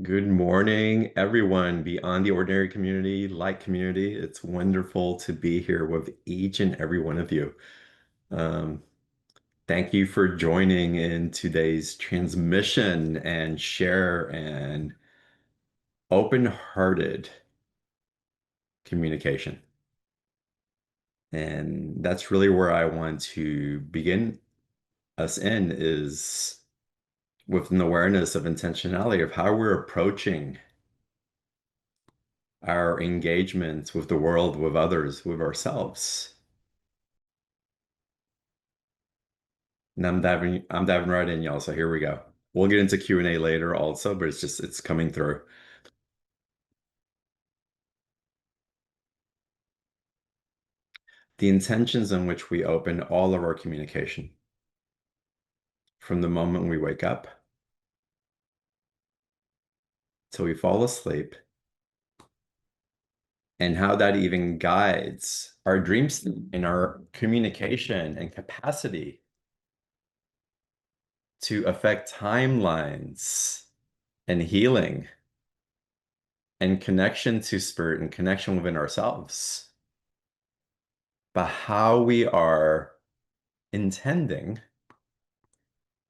Good morning, everyone, beyond the ordinary community, light community. It's wonderful to be here with each and every one of you. Um, Thank you for joining in today's transmission and share and open-hearted communication. And that's really where I want to begin us in is with an awareness of intentionality of how we're approaching our engagements with the world, with others, with ourselves. And I'm diving right in, y'all. So here we go. We'll get into Q&A later also, but it's coming through. The intentions in which we open all of our communication from the moment we wake up till we fall asleep, and how that even guides our dream sleep and our communication and capacity to affect timelines and healing and connection to spirit and connection within ourselves. But how we are intending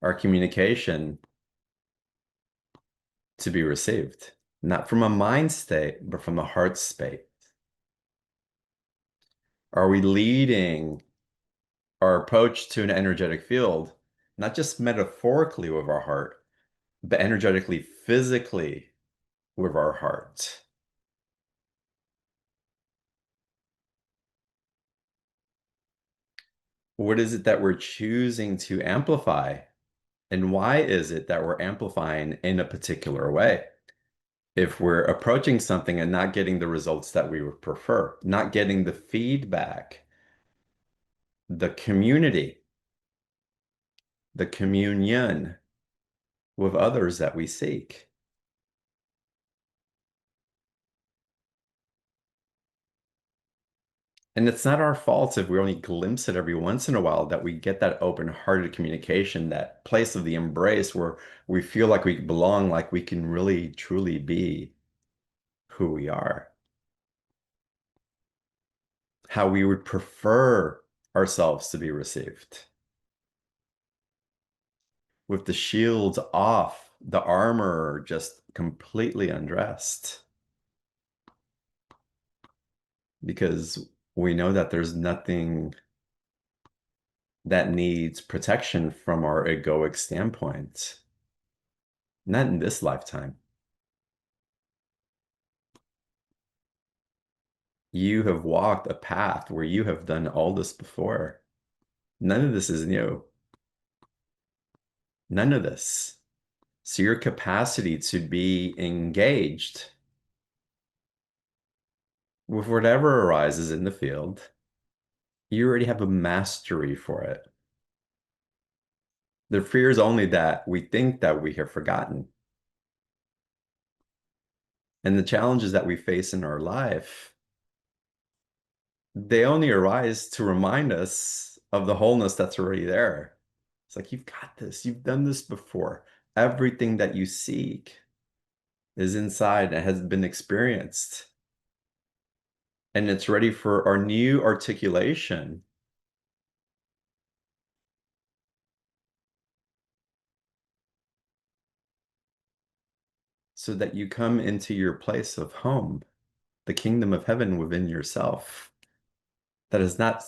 our communication to be received, not from a mind state, but from a heart state. Are we leading our approach to an energetic field, not just metaphorically with our heart, but energetically, physically with our heart? What is it that we're choosing to amplify? And why is it that we're amplifying in a particular way? If we're approaching something and not getting the results that we would prefer, not getting the feedback, the community, the communion with others that we seek. And it's not our fault if we only glimpse it every once in a while that we get that open-hearted communication, that place of the embrace where we feel like we belong, like we can really truly be who we are. How we would prefer ourselves to be received. With the shields off, the armor just completely undressed. Because we know that there's nothing that needs protection from our egoic standpoint. Not in this lifetime. You have walked a path where you have done all this before. None of this is new. None of this. So your capacity to be engaged with whatever arises in the field, you already have a mastery for it. The fear is only that we think that we have forgotten. And the challenges that we face in our life, they only arise to remind us of the wholeness that's already there. It's like, you've got this. You've done this before. Everything that you seek is inside and has been experienced. And it's ready for our new articulation. So that you come into your place of home, the kingdom of heaven within yourself. That is not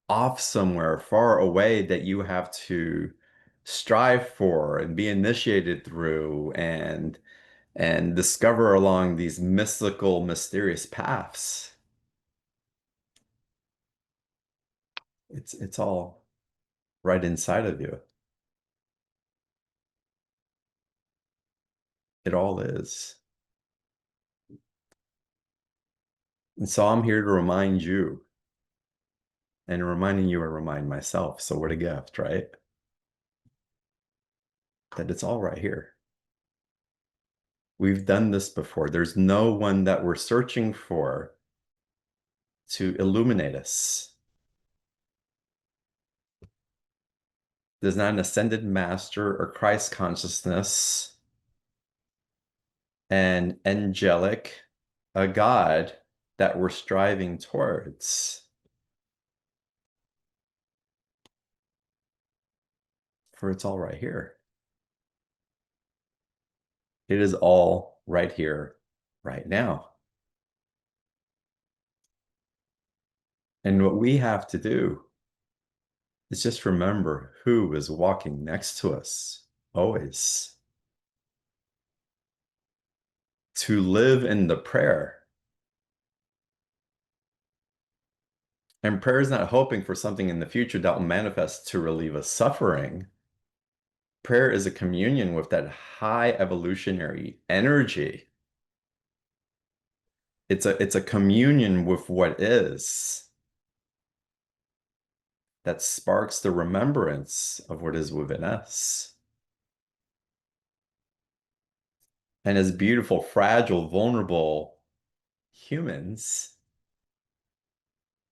off somewhere far away that you have to strive for and be initiated through and discover along these mystical, mysterious paths. It's all right inside of you. It all is. And so I'm here to remind you, and reminding you and remind myself. So what a gift, right? That it's all right here. We've done this before. There's no one that we're searching for to illuminate us. There's not an ascended master or Christ consciousness and angelic, a God that we're striving towards. For it's all right here. It is all right here, right now. And what we have to do is just remember who is walking next to us always. To live in the prayer. And prayer is not hoping for something in the future that will manifest to relieve us suffering. Prayer is a communion with that high evolutionary energy. It's a communion with what is that sparks the remembrance of what is within us. And as beautiful, fragile, vulnerable humans,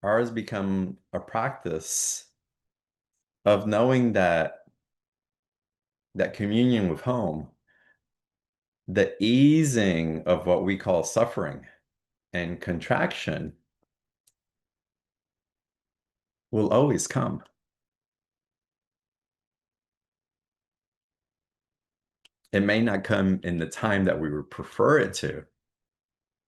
ours become a practice of knowing that communion with home, the easing of what we call suffering and contraction will always come. It may not come in the time that we would prefer it to.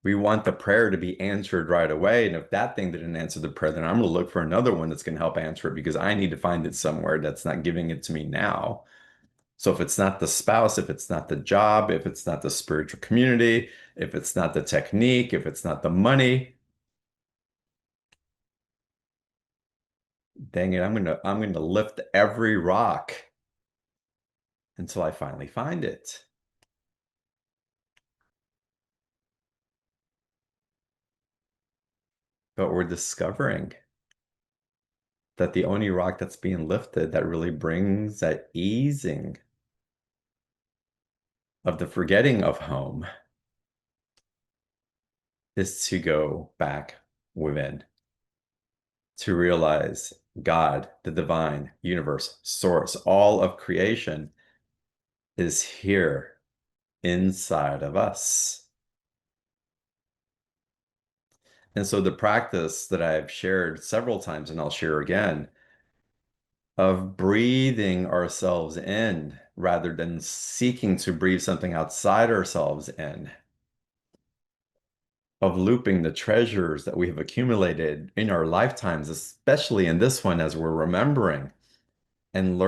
We want the prayer to be answered right away. And if that thing didn't answer the prayer, then I'm going to look for another one that's going to help answer it because I need to find it somewhere that's not giving it to me now. So if it's not the spouse, if it's not the job, if it's not the spiritual community, if it's not the technique, if it's not the money, dang it, I'm gonna lift every rock until I finally find it. But we're discovering that the only rock that's being lifted that really brings that easing of the forgetting of home is to go back within, to realize God, the divine universe, source, all of creation is here inside of us. And so the practice that I've shared several times, and I'll share again, of breathing ourselves in rather than seeking to breathe something outside ourselves in, of looping the treasures that we have accumulated in our lifetimes, especially in this one as we're remembering and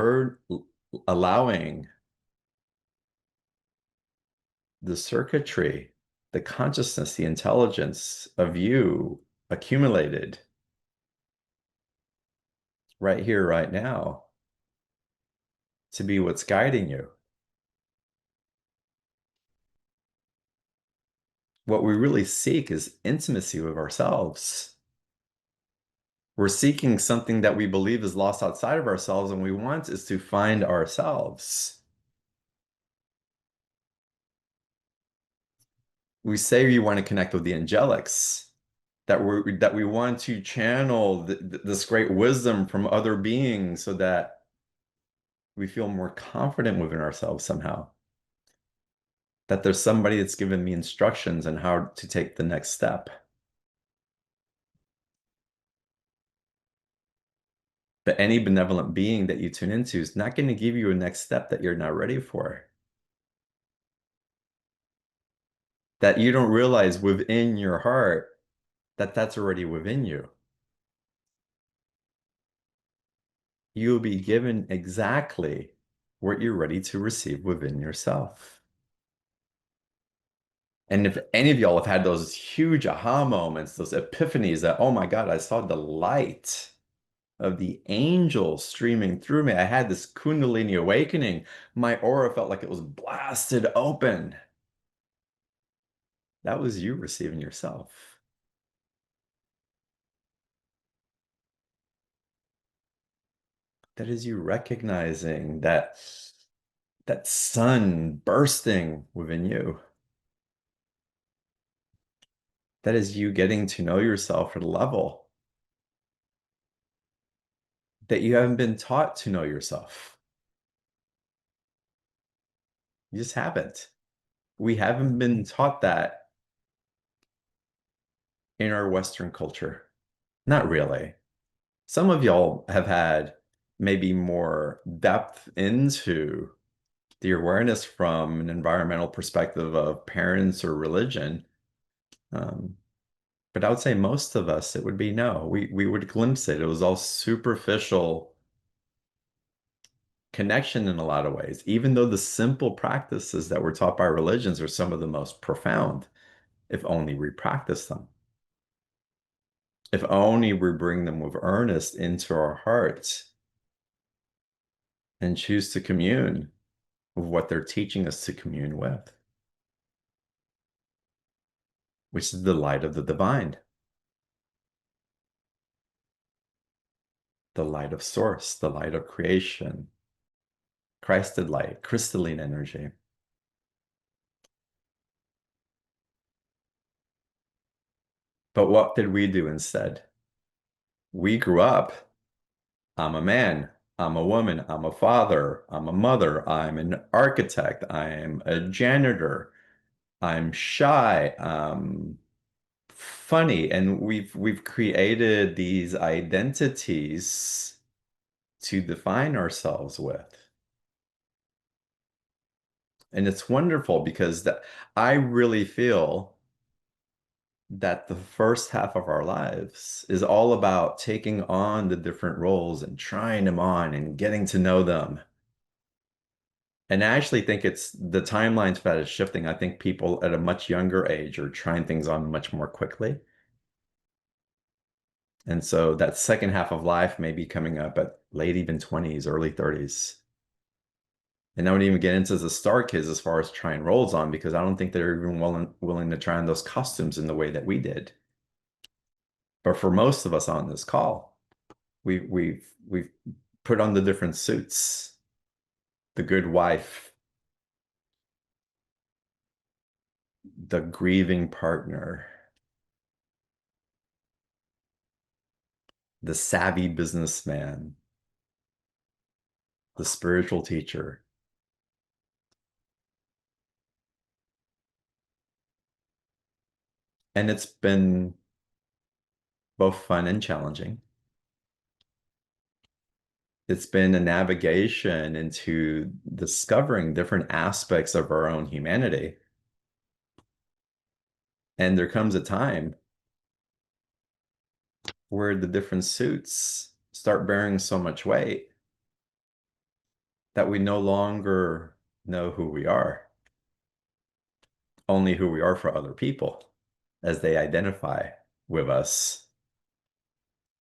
allowing the circuitry, the consciousness, the intelligence of you accumulated right here, right now, to be what's guiding you. What we really seek is intimacy with ourselves. We're seeking something that we believe is lost outside of ourselves, and we want is to find ourselves. We say we want to connect with the angelics, that we want to channel this great wisdom from other beings so that we feel more confident within ourselves somehow. That there's somebody that's given me instructions on how to take the next step. But any benevolent being that you tune into is not going to give you a next step that you're not ready for. That you don't realize within your heart that that's already within you. You'll be given exactly what you're ready to receive within yourself. And if any of y'all have had those huge aha moments, those epiphanies that, oh my God, I saw the light of the angel streaming through me. I had this Kundalini awakening. My aura felt like it was blasted open. That was you receiving yourself. That is you recognizing that sun bursting within you. That is you getting to know yourself at a level that you haven't been taught to know yourself. You just haven't. We haven't been taught that in our Western culture. Not really. Some of y'all have had maybe more depth into the awareness from an environmental perspective of parents or religion. Um, but I would say most of us, it would be no. We would glimpse it. It was all superficial connection in a lot of ways, even though the simple practices that were taught by religions are some of the most profound, if only we practice them. If only we bring them with earnest into our hearts and choose to commune with what they're teaching us to commune with, which is the light of the divine, the light of source, the light of creation, Christed light, crystalline energy. But what did we do instead? We grew up. I'm a man. I'm a woman. I'm a father. I'm a mother. I'm an architect. I'm a janitor. I'm shy. I'm funny. And we've created these identities to define ourselves with. And it's wonderful because I really feel that the first half of our lives is all about taking on the different roles and trying them on and getting to know them. And I actually think it's the timelines for that is shifting. I think people at a much younger age are trying things on much more quickly. And so that second half of life may be coming up at late even 20s, early 30s. And I wouldn't even get into the star kids as far as trying roles on because I don't think they're even willing to try on those costumes in the way that we did. But for most of us on this call, we've put on the different suits. The good wife, the grieving partner, the savvy businessman, the spiritual teacher. And it's been both fun and challenging. It's been a navigation into discovering different aspects of our own humanity. And there comes a time where the different suits start bearing so much weight that we no longer know who we are, only who we are for other people as they identify with us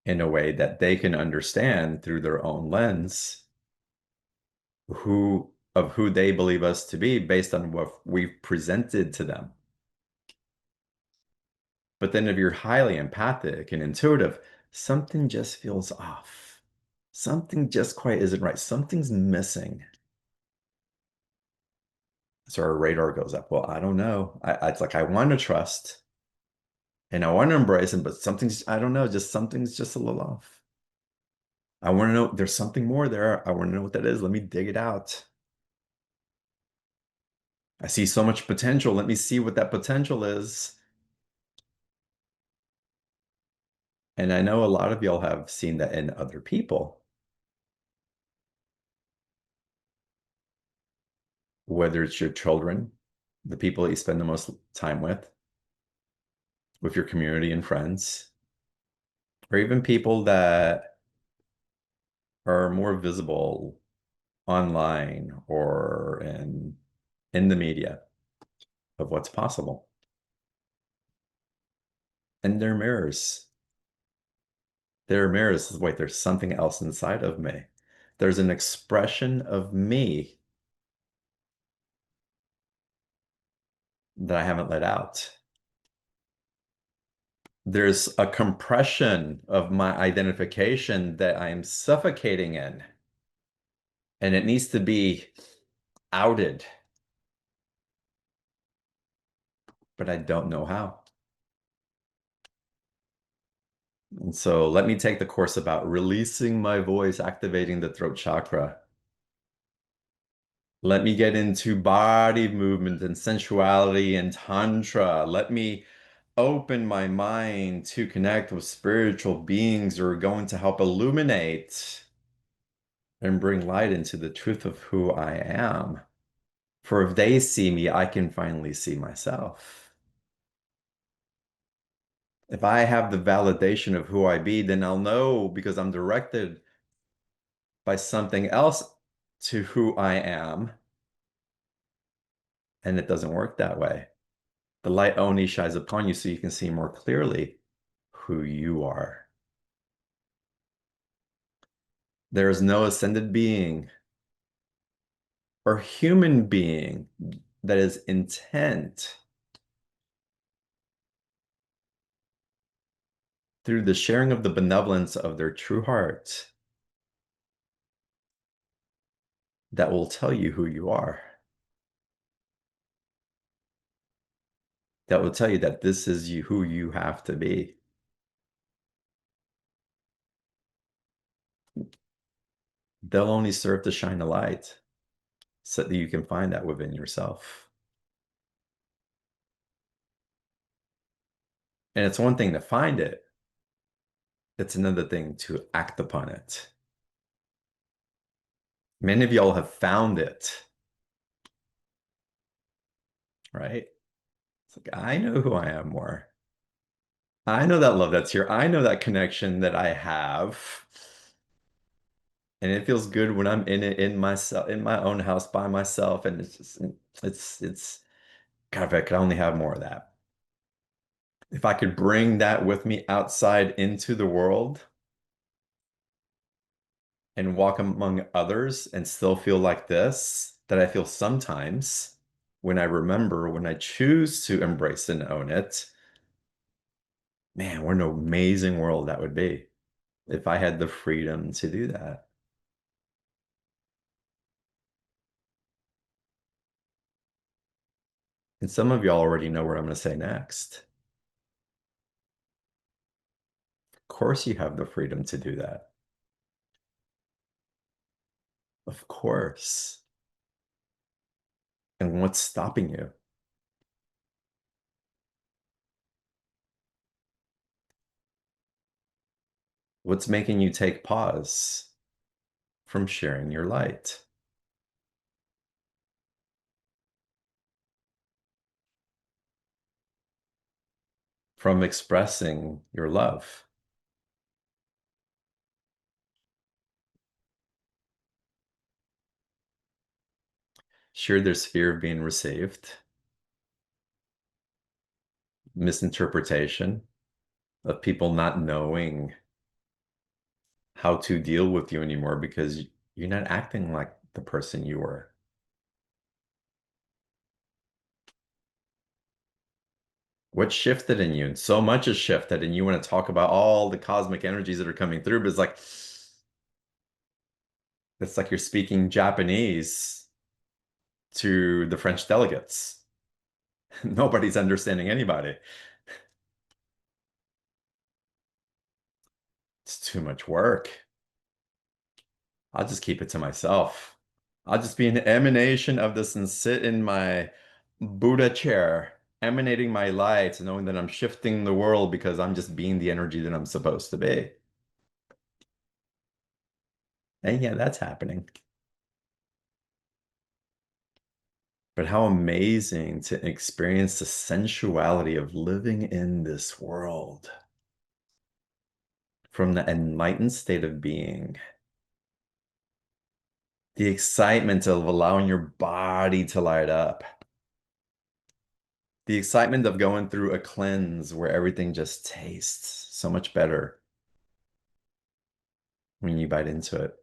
in a way that they can understand through their own lens who they believe us to be based on what we've presented to them. But then if you're highly empathic and intuitive, something just feels off. Something just quite isn't right. Something's missing. So our radar goes up. Well, I don't know. It's like I want to trust and I want to embrace him, but something's, I don't know, just something's just a little off. I want to know there's something more there. I want to know what that is. Let me dig it out. I see so much potential. Let me see what that potential is. And I know a lot of y'all have seen that in other people, whether it's your children, the people that you spend the most time with your community and friends, or even people that are more visible online or in the media of what's possible. And they're mirrors. They're mirrors. Wait, there's something else inside of me. There's an expression of me that I haven't let out. There's a compression of my identification that I'm suffocating in, and it needs to be outed, but I don't know how. And so let me take the course about releasing my voice, activating the throat chakra. Let me get into body movement and sensuality and tantra. Let me open my mind to connect with spiritual beings who are going to help illuminate and bring light into the truth of who I am. For if they see me, I can finally see myself. If I have the validation of who I be, then I'll know because I'm directed by something else to who I am. And it doesn't work that way. The light only shines upon you so you can see more clearly who you are. There is no ascended being or human being that is intent through the sharing of the benevolence of their true heart that will tell you who you are. That will tell you that this is you, who you have to be. They'll only serve to shine a light so that you can find that within yourself. And it's one thing to find it, it's another thing to act upon it. Many of y'all have found it, right? It's like, I know who I am more. I know that love that's here. I know that connection that I have. And it feels good when I'm in it, in myself, in my own house by myself. And it's just, it's, God, if I could only have more of that. If I could bring that with me outside into the world and walk among others and still feel like this, that I feel sometimes when I remember, when I choose to embrace and own it, man, what an amazing world that would be if I had the freedom to do that. And some of y'all already know what I'm going to say next. Of course, you have the freedom to do that. Of course. And what's stopping you? What's making you take pause from sharing your light, from expressing your love? Sure, there's fear of being received, misinterpretation of people not knowing how to deal with you anymore because you're not acting like the person you were. What shifted in you? And so much has shifted, and you want to talk about all the cosmic energies that are coming through, but it's like you're speaking Japanese to the French delegates. Nobody's understanding anybody. It's too much work. I'll just keep it to myself. I'll just be an emanation of this and sit in my Buddha chair, emanating my light, knowing that I'm shifting the world because I'm just being the energy that I'm supposed to be. And yeah, that's happening. But how amazing to experience the sensuality of living in this world from the enlightened state of being. The excitement of allowing your body to light up. The excitement of going through a cleanse where everything just tastes so much better when you bite into it.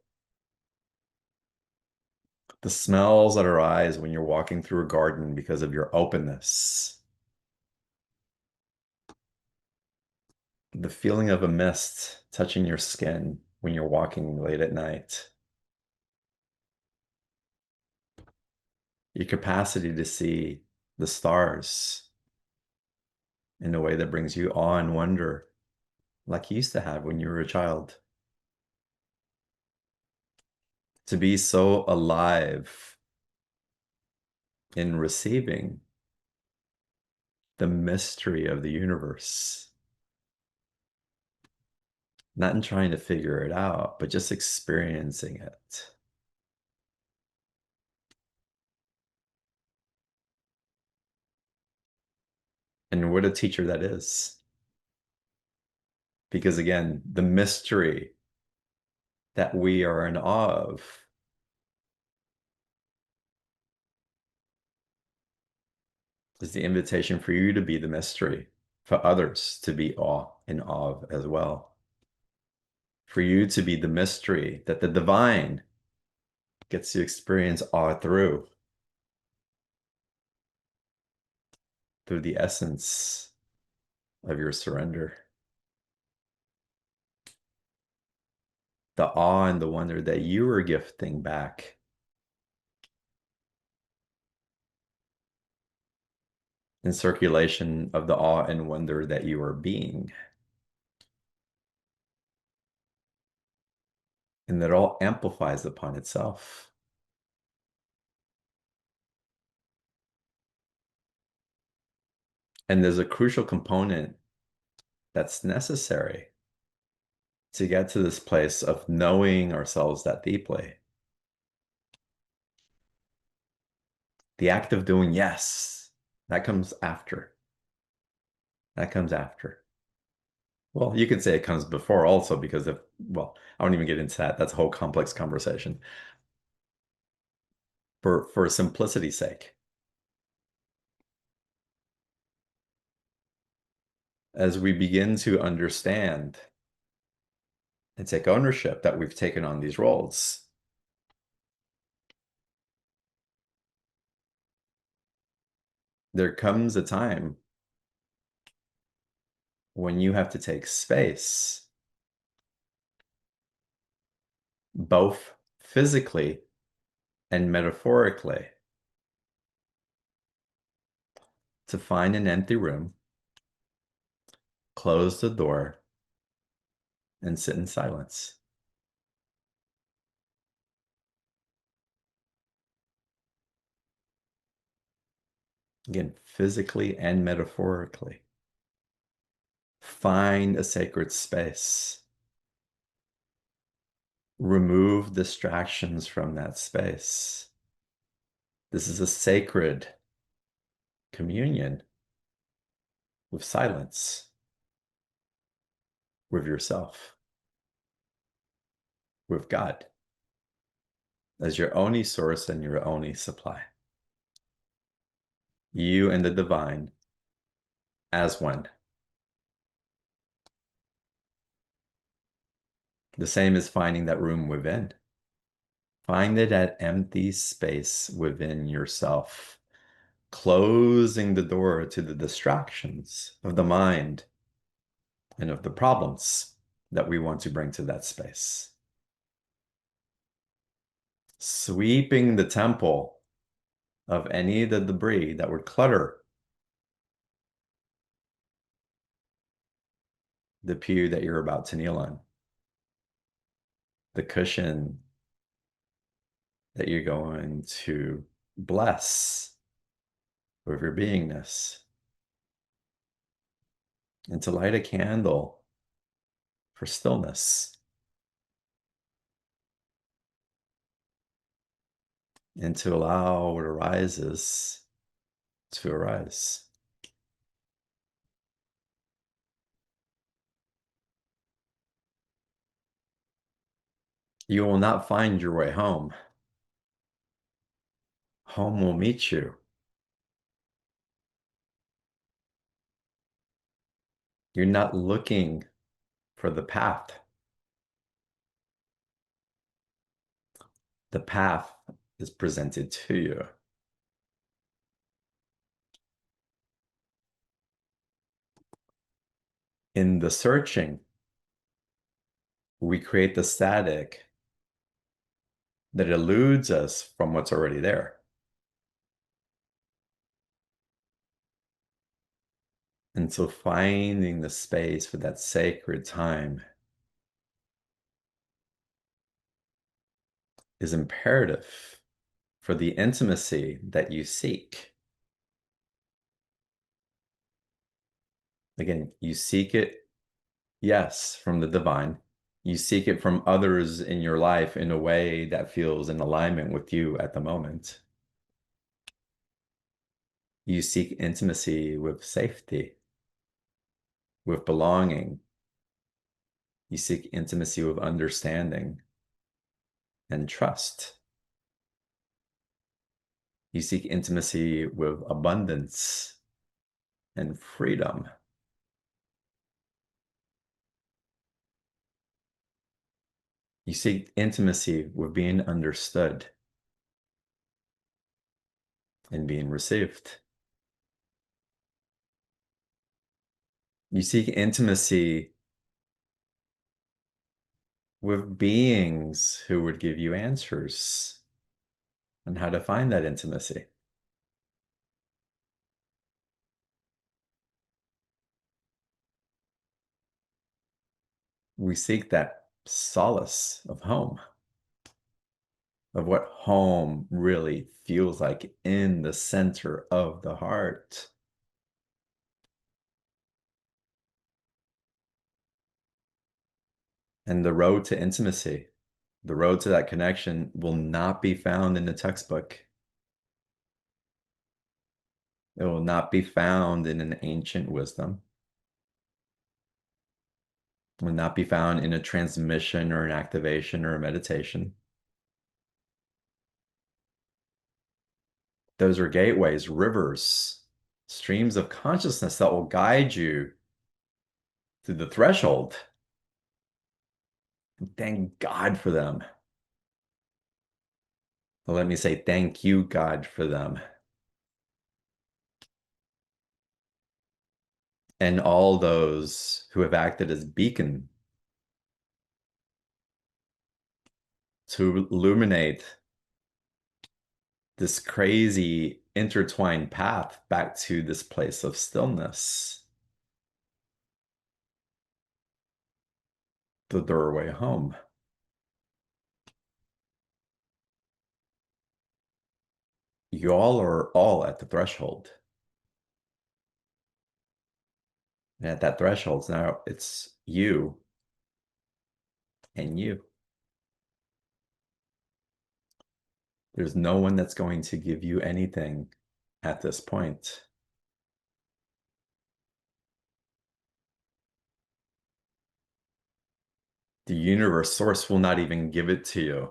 The smells that arise when you're walking through a garden because of your openness. The feeling of a mist touching your skin when you're walking late at night. Your capacity to see the stars in a way that brings you awe and wonder, like you used to have when you were a child. To be so alive in receiving the mystery of the universe, not in trying to figure it out, but just experiencing it. And what a teacher that is. Because again, the mystery that we are in awe of is the invitation for you to be the mystery, for others to be in awe of as well. For you to be the mystery that the divine gets to experience awe through the essence of your surrender. The awe and the wonder that you are gifting back. In circulation of the awe and wonder that you are being. And that all amplifies upon itself. And there's a crucial component that's necessary to get to this place of knowing ourselves that deeply. The act of doing yes, that comes after. That comes after. Well, you could say it comes before also because of, well, I won't even get into that. That's a whole complex conversation. For simplicity's sake, as we begin to understand and take ownership that we've taken on these roles, there comes a time when you have to take space, both physically and metaphorically, to find an empty room, close the door, and sit in silence. Again, physically and metaphorically. Find a sacred space. Remove distractions from that space. This is a sacred communion with silence, with yourself, with God as your only source and your only supply. You and the divine as one. The same as finding that room within. Find it at empty space within yourself, closing the door to the distractions of the mind and of the problems that we want to bring to that space. Sweeping the temple of any of the debris that would clutter the pew that you're about to kneel on, the cushion that you're going to bless with your beingness, and to light a candle for stillness, and to allow what arises to arise. You will not find your way home. Home will meet you. You're not looking for the path. The path is presented to you. In the searching, we create the static that eludes us from what's already there. And so finding the space for that sacred time is imperative for the intimacy that you seek. Again, you seek it, yes, from the divine. You seek it from others in your life in a way that feels in alignment with you at the moment. You seek intimacy with safety, with belonging. You seek intimacy with understanding and trust. You seek intimacy with abundance and freedom. You seek intimacy with being understood and being received. You seek intimacy with beings who would give you answers on how to find that intimacy. We seek that solace of home, of what home really feels like in the center of the heart. And the road to intimacy, the road to that connection will not be found in the textbook. It will not be found in an ancient wisdom. It will not be found in a transmission or an activation or a meditation. Those are gateways, rivers, streams of consciousness that will guide you to the threshold. Thank God for them. Well, let me say thank you, God, for them. And all those who have acted as beacon to illuminate this crazy intertwined path back to this place of stillness, the doorway home. You all are all at the threshold. And at that threshold, now it's you and you. There's no one that's going to give you anything at this point. The universe source will not even give it to you.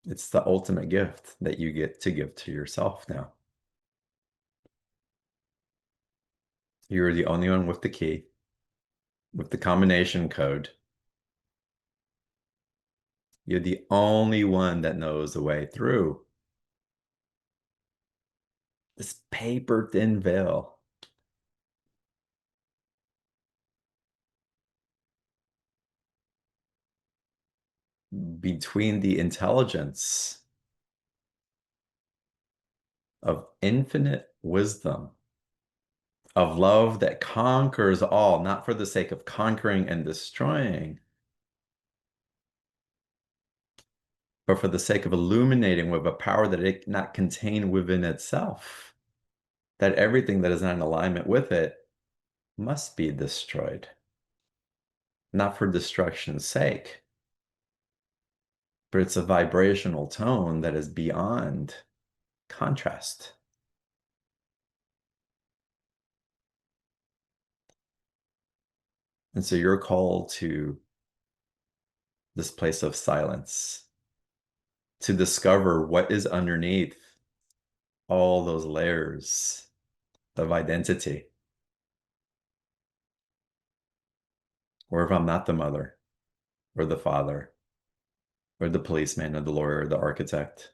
It's the ultimate gift that you get to give to yourself now. You're the only one with the key, with the combination code. You're the only one that knows the way through this paper thin veil. Between the intelligence of infinite wisdom, of love that conquers all, not for the sake of conquering and destroying, but for the sake of illuminating with a power that it cannot contain within itself, that everything that is not in alignment with it must be destroyed, not for destruction's sake, but it's a vibrational tone that is beyond contrast. And so you're called to this place of silence, to discover what is underneath all those layers of identity. Or if I'm not the mother, or the father, or the policeman, or the lawyer, or the architect,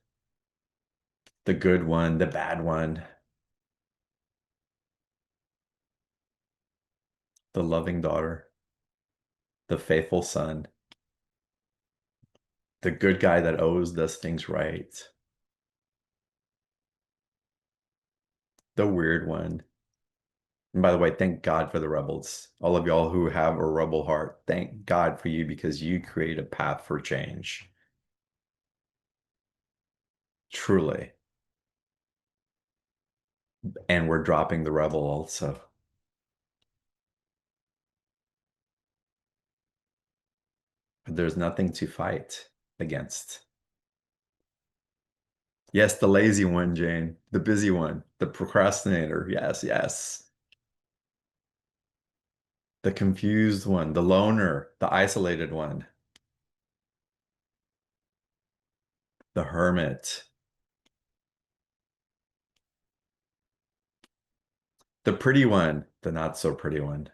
the good one, the bad one, the loving daughter, the faithful son, the good guy that always does things right, the weird one, And by the way, thank God for the rebels. All of y'all who have a rebel heart, thank God for you because you create a path for change. Truly. And we're dropping the rebel also. But there's nothing to fight against. Yes, the lazy one, Jane. The busy one. The procrastinator. Yes, yes. The confused one. The loner. The isolated one. The hermit. The pretty one. The not so pretty one.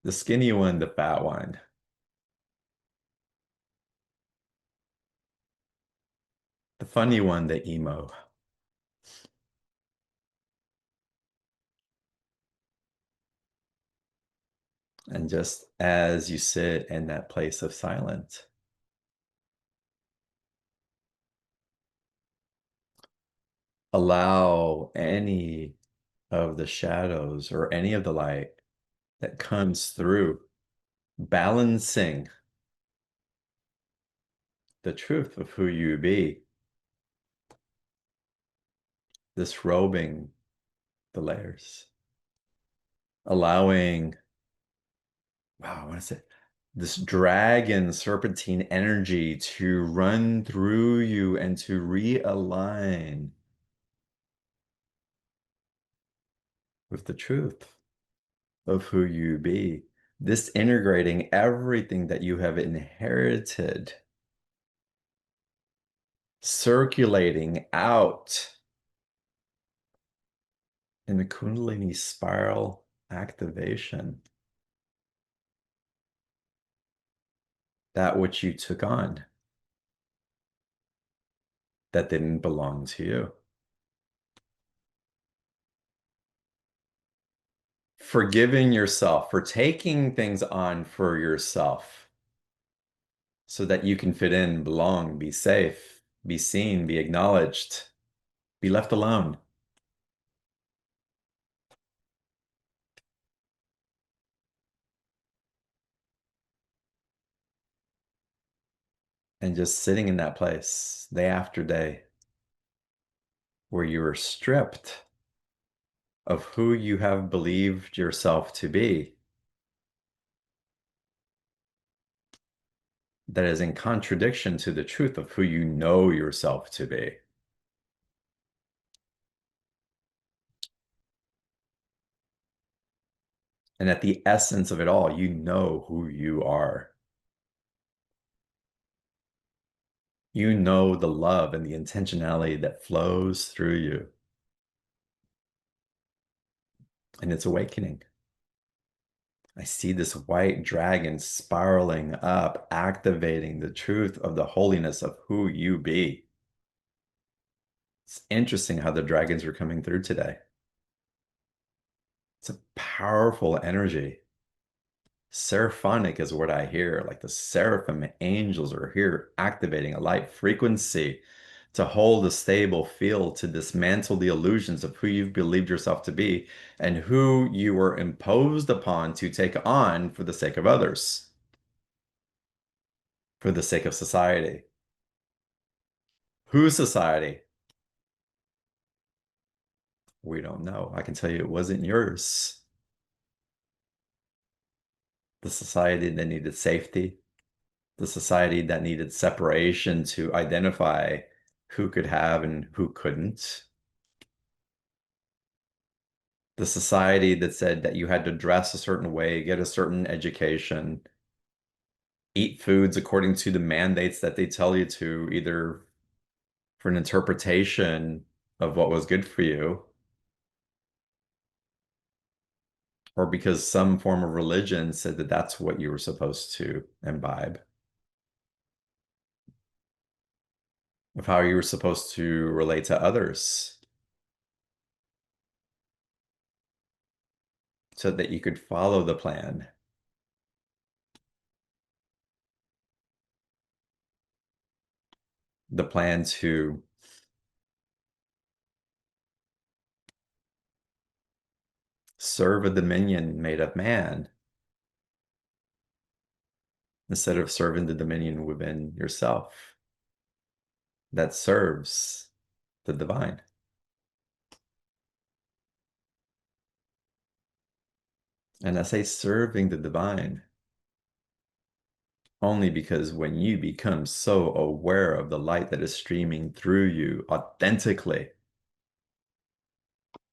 The skinny one. The fat one. The funny one. The emo. And just as you sit in that place of silence, allow any of the shadows or any of the light that comes through, balancing the truth of who you be, disrobing the layers, allowing, wow, what is it? This dragon serpentine energy to run through you and to realign with the truth of who you be. This integrating everything that you have inherited, circulating out in the Kundalini spiral activation, that which you took on that didn't belong to you. Forgiving yourself for taking things on for yourself so that you can fit in, belong, be safe, be seen, be acknowledged, be left alone. And just sitting in that place day after day where you are stripped of who you have believed yourself to be, that is in contradiction to the truth of who you know yourself to be. And at the essence of it all, you know who you are. You know the love and the intentionality that flows through you. And it's awakening. I see this white dragon spiraling up, activating the truth of the holiness of who you be. It's interesting how the dragons are coming through today. It's a powerful energy. Seraphonic is what I hear. Like the seraphim angels are here activating a light frequency to hold a stable field, to dismantle the illusions of who you've believed yourself to be and who you were imposed upon to take on for the sake of others, for the sake of society. Whose society? We don't know. I can tell you it wasn't yours. The society that needed safety, the society that needed separation to identify who could have and who couldn't. The society that said that you had to dress a certain way, get a certain education, eat foods according to the mandates that they tell you to, either for an interpretation of what was good for you, or because some form of religion said that that's what you were supposed to imbibe, of how you were supposed to relate to others so that you could follow the plan to serve a dominion made of man instead of serving the dominion within yourself that serves the divine. And I say serving the divine only because when you become so aware of the light that is streaming through you authentically,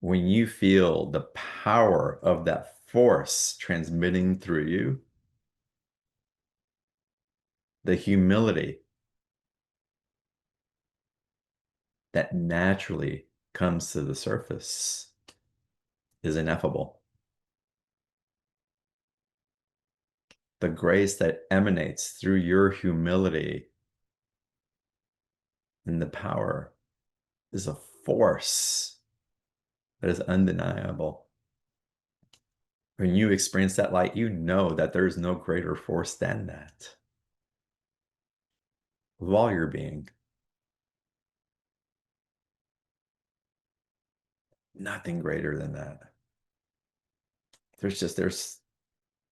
when you feel the power of that force transmitting through you, the humility that naturally comes to the surface is ineffable. The grace that emanates through your humility and the power is a force that is undeniable. When you experience that light, you know that there is no greater force than that. With all your being, nothing greater than that.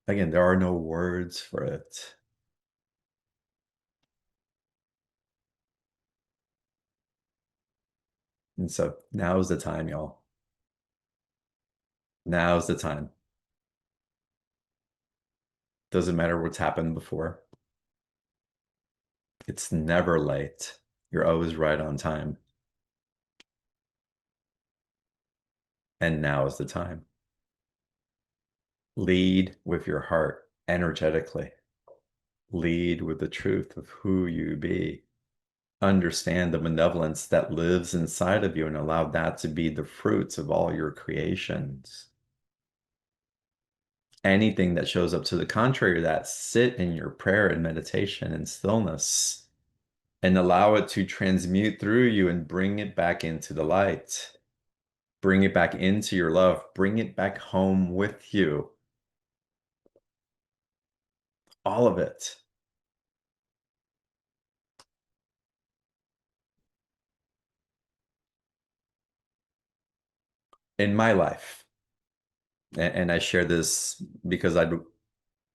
Again, there are no words for it. And so now is the time, y'all. Now is the time. Doesn't matter what's happened before. It's never late. You're always right on time. And now is the time. Lead with your heart energetically. Lead with the truth of who you be. Understand the benevolence that lives inside of you and allow that to be the fruits of all your creations. Anything that shows up to the contrary of that, sit in your prayer and meditation and stillness and allow it to transmute through you and bring it back into the light. Bring it back into your love. Bring it back home with you. All of it. In my life, and I share this because I'd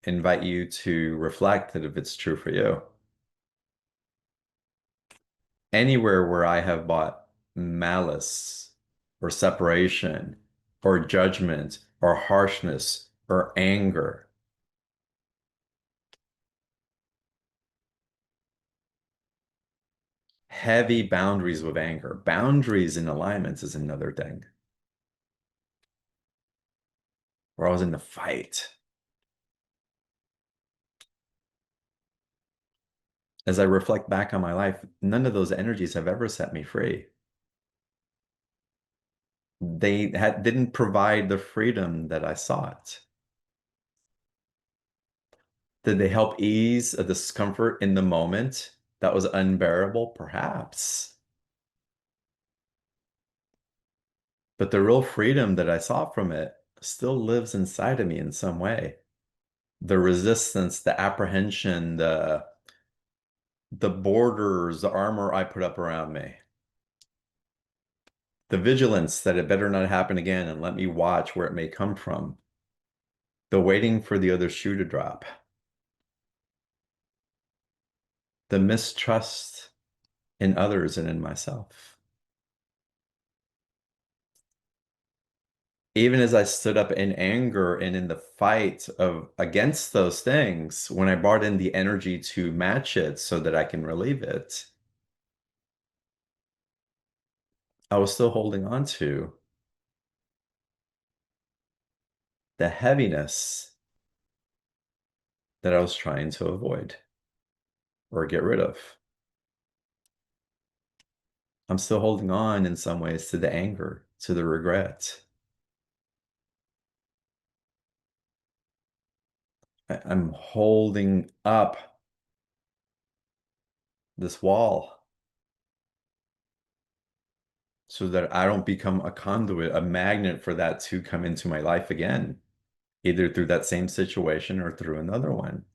invite you to reflect that if it's true for you. Anywhere where I have bought malice or separation or judgment or harshness or anger, heavy boundaries with anger, boundaries in alignments is another thing. Where I was in the fight. As I reflect back on my life, none of those energies have ever set me free. Didn't provide the freedom that I sought. Did they help ease a discomfort in the moment that was unbearable? Perhaps. But the real freedom that I saw from it still lives inside of me in some way. The resistance, the apprehension, the borders, the armor I put up around me. The vigilance that it better not happen again and let me watch where it may come from. The waiting for the other shoe to drop. The mistrust in others and in myself. Even as I stood up in anger and in the fight of against those things, when I brought in the energy to match it so that I can relieve it, I was still holding on to the heaviness that I was trying to avoid or get rid of. I'm still holding on in some ways to the anger, to the regret. I'm holding up this wall so that I don't become a conduit, a magnet for that to come into my life again, either through that same situation or through another one.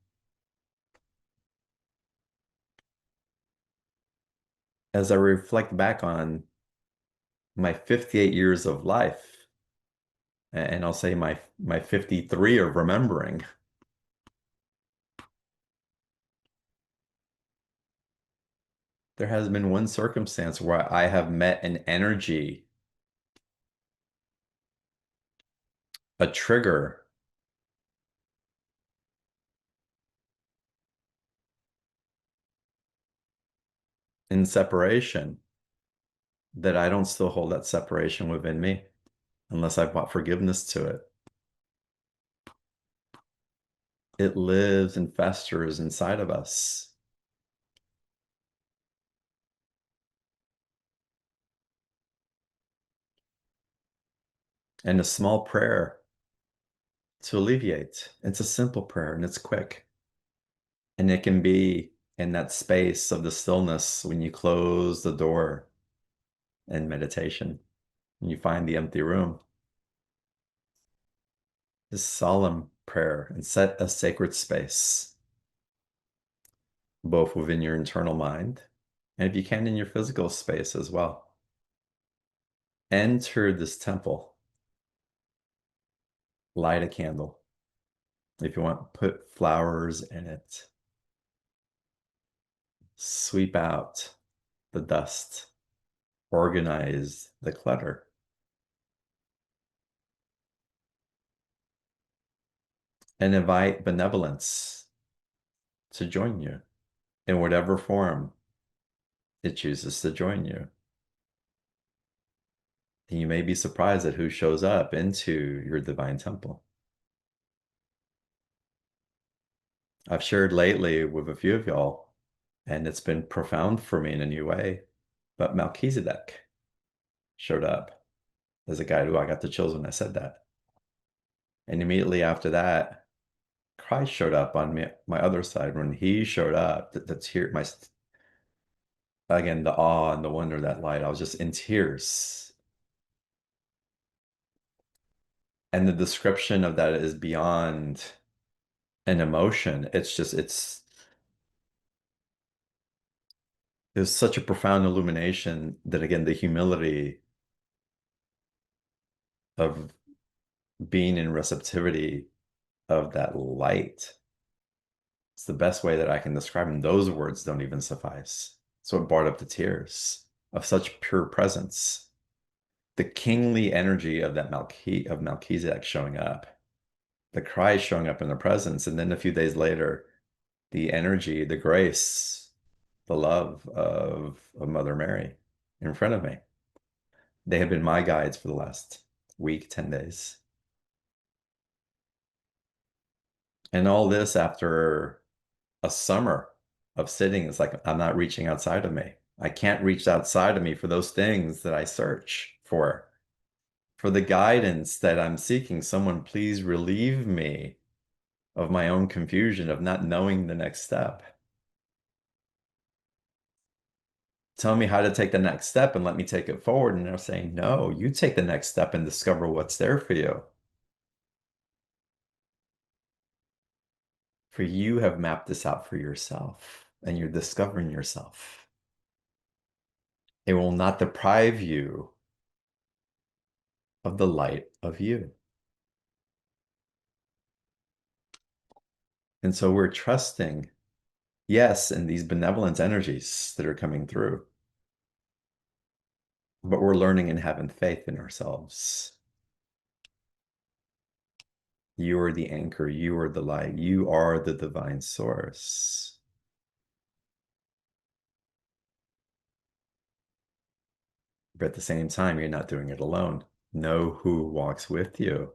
As I reflect back on my 58 years of life, And I'll say my 53 of remembering. There has been one circumstance where I have met an energy, a trigger in separation that I don't still hold that separation within me unless I've brought forgiveness to it. It lives and festers inside of us. And a small prayer to alleviate. It's a simple prayer and it's quick. And it can be in that space of the stillness when you close the door in meditation and you find the empty room. This solemn prayer and set a sacred space, both within your internal mind and if you can in your physical space as well. Enter this temple, light a candle. If you want, put flowers in it. Sweep out the dust, organize the clutter, and invite benevolence to join you in whatever form it chooses to join you. And you may be surprised at who shows up into your divine temple. I've shared lately with a few of y'all, and it's been profound for me in a new way. But Melchizedek showed up as a guide. Who I got the chills when I said that. And immediately after that, Christ showed up on me, my other side. When he showed up, the tear, again, the awe and the wonder of that light, I was just in tears. And the description of that is beyond an emotion. It was such a profound illumination that again, the humility of being in receptivity of that light. It's the best way that I can describe them. Those words don't even suffice. So it brought up the tears of such pure presence. The kingly energy of of Melchizedek showing up, the Christ showing up in the presence, and then a few days later, the energy, the grace, the love of Mother Mary in front of me. They have been my guides for the last week, 10 days. And all this after a summer of sitting, it's like I'm not reaching outside of me. I can't reach outside of me for those things that I search for the guidance that I'm seeking. Someone please relieve me of my own confusion of not knowing the next step. Tell me how to take the next step and let me take it forward. And they're saying, no, you take the next step and discover what's there for you. For you have mapped this out for yourself and you're discovering yourself. It will not deprive you of the light of you. And so we're trusting, yes, in these benevolent energies that are coming through, but we're learning and having faith in ourselves. You are the anchor, you are the light, you are the divine source. But at the same time, you're not doing it alone. Know who walks with you,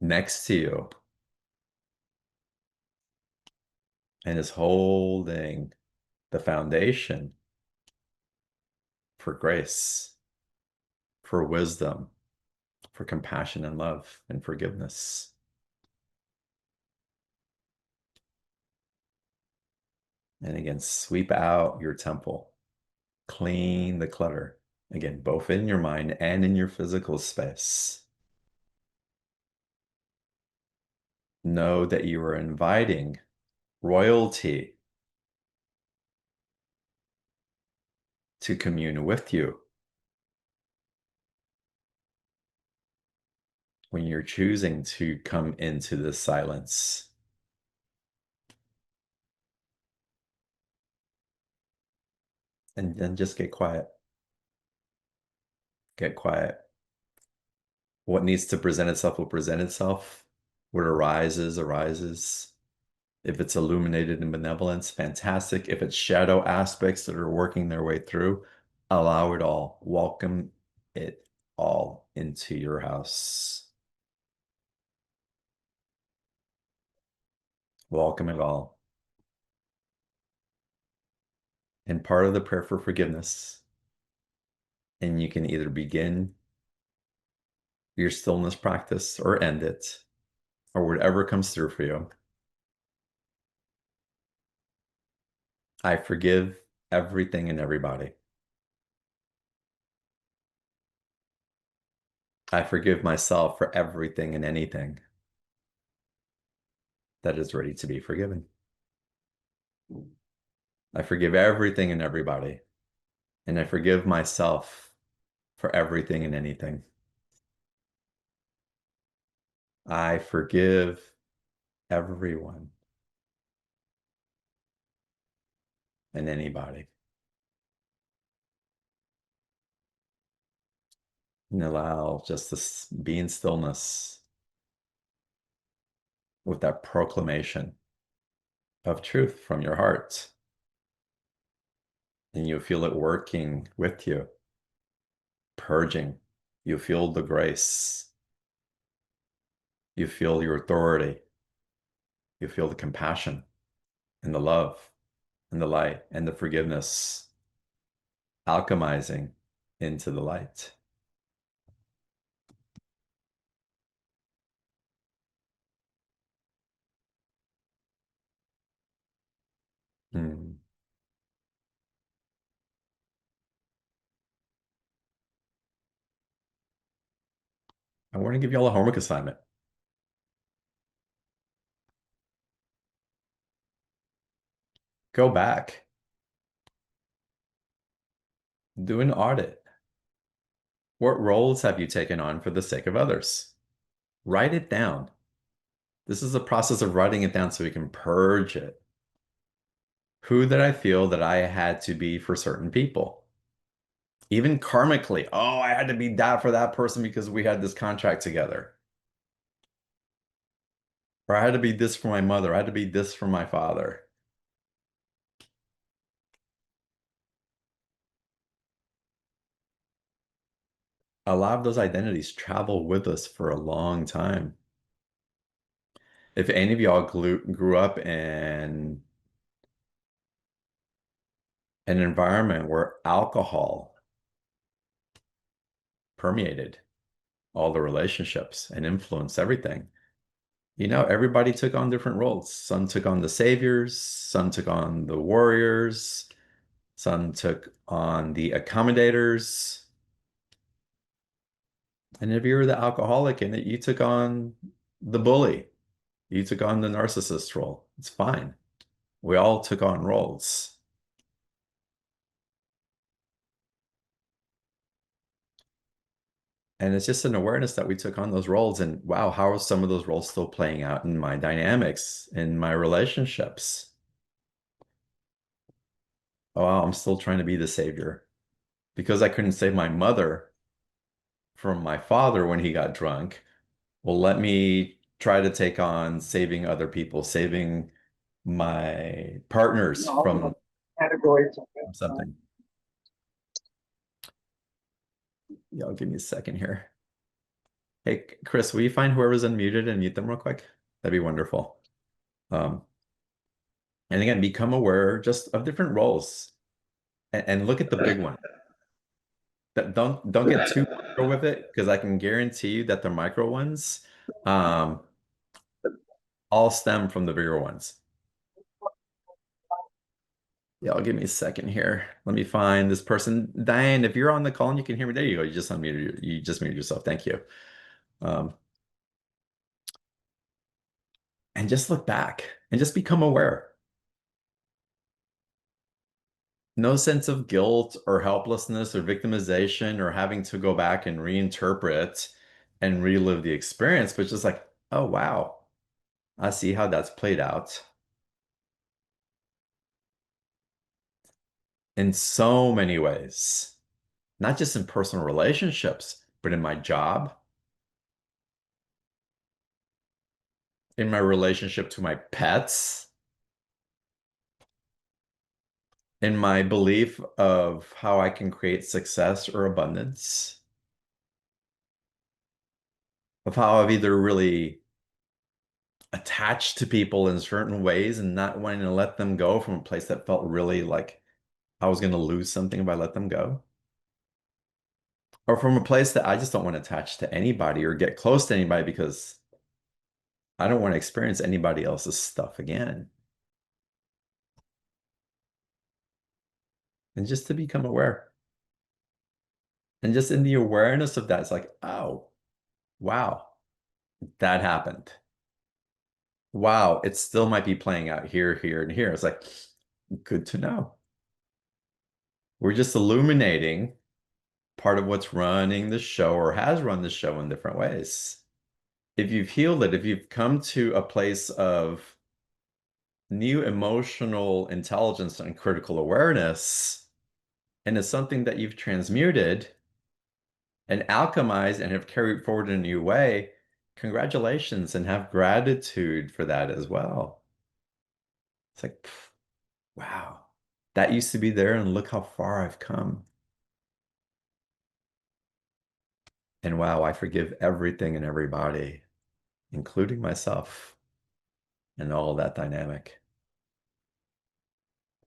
next to you, and is holding the foundation for grace, for wisdom, for compassion and love and forgiveness. And again, sweep out your temple, clean the clutter. Again, both in your mind and in your physical space. Know that you are inviting royalty to commune with you. when you're choosing to come into this silence. And then just get quiet. Get quiet. What needs to present itself will present itself. What arises, arises. If it's illuminated in benevolence, fantastic. If it's shadow aspects that are working their way through, allow it all. Welcome it all into your house. Welcome it all. And part of the prayer for forgiveness, and you can either begin your stillness practice or end it, or whatever comes through for you. I forgive everything and everybody. I forgive myself for everything and anything that is ready to be forgiven. I forgive everything and everybody. And I forgive myself for everything and anything. I forgive everyone and anybody. And allow just this be in stillness with that proclamation of truth from your heart. And you feel it working with you, purging. You feel the grace. You feel your authority. You feel the compassion and the love and the light and the forgiveness alchemizing into the light. Mm. I want to give you all a homework assignment. Go back, do an audit. What roles have you taken on for the sake of others? Write it down. This is a process of writing it down so we can purge it. Who did I feel that I had to be for certain people? Even karmically, oh, I had to be that for that person because we had this contract together. Or I had to be this for my mother. I had to be this for my father. A lot of those identities travel with us for a long time. If any of y'all grew up in an environment where alcohol permeated all the relationships and influenced everything, everybody took on different roles. Some took on the saviors, some took on the warriors, some took on the accommodators. And if you were the alcoholic in it, you took on the bully. You took on the narcissist role. It's fine. We all took on roles. And it's just an awareness that we took on those roles. And wow, how are some of those roles still playing out in my dynamics, in my relationships? Oh, wow, I'm still trying to be the savior because I couldn't save my mother from my father when he got drunk. Well, let me try to take on saving other people, saving my partners from Categories. something. Yeah, give me a second here. Hey, Chris, will you find whoever's unmuted and mute them real quick? That'd be wonderful. Um, and again, become aware just of different roles and look at the big one. Don't get too micro with it because I can guarantee you that the micro ones um, all stem from the bigger ones. Yeah, I'll give me a second here. Let me find this person. Diane, if you're on the call and you can hear me, there you go. You just unmuted. You just muted yourself. Thank you. Um, and just look back and just become aware. No sense of guilt or helplessness or victimization or having to go back and reinterpret and relive the experience, but just like, oh wow, I see how that's played out in so many ways, not just in personal relationships, but in my job, in my relationship to my pets, in my belief of how I can create success or abundance, of how I've either really attached to people in certain ways and not wanting to let them go from a place that felt really like I was going to lose something if I let them go. Or from a place that I just don't want to attach to anybody or get close to anybody because I don't want to experience anybody else's stuff again. And just to become aware. And just in the awareness of that, it's like, oh, wow, that happened. Wow, it still might be playing out here, here, and here. It's like, good to know. We're just illuminating part of what's running the show or has run the show in different ways. If you've healed it, if you've come to a place of new emotional intelligence and critical awareness, and it's something that you've transmuted and alchemized and have carried forward in a new way, congratulations and have gratitude for that as well. It's like, pff, wow, that used to be there, and look how far I've come. And wow, I forgive everything and everybody, including myself and all that dynamic.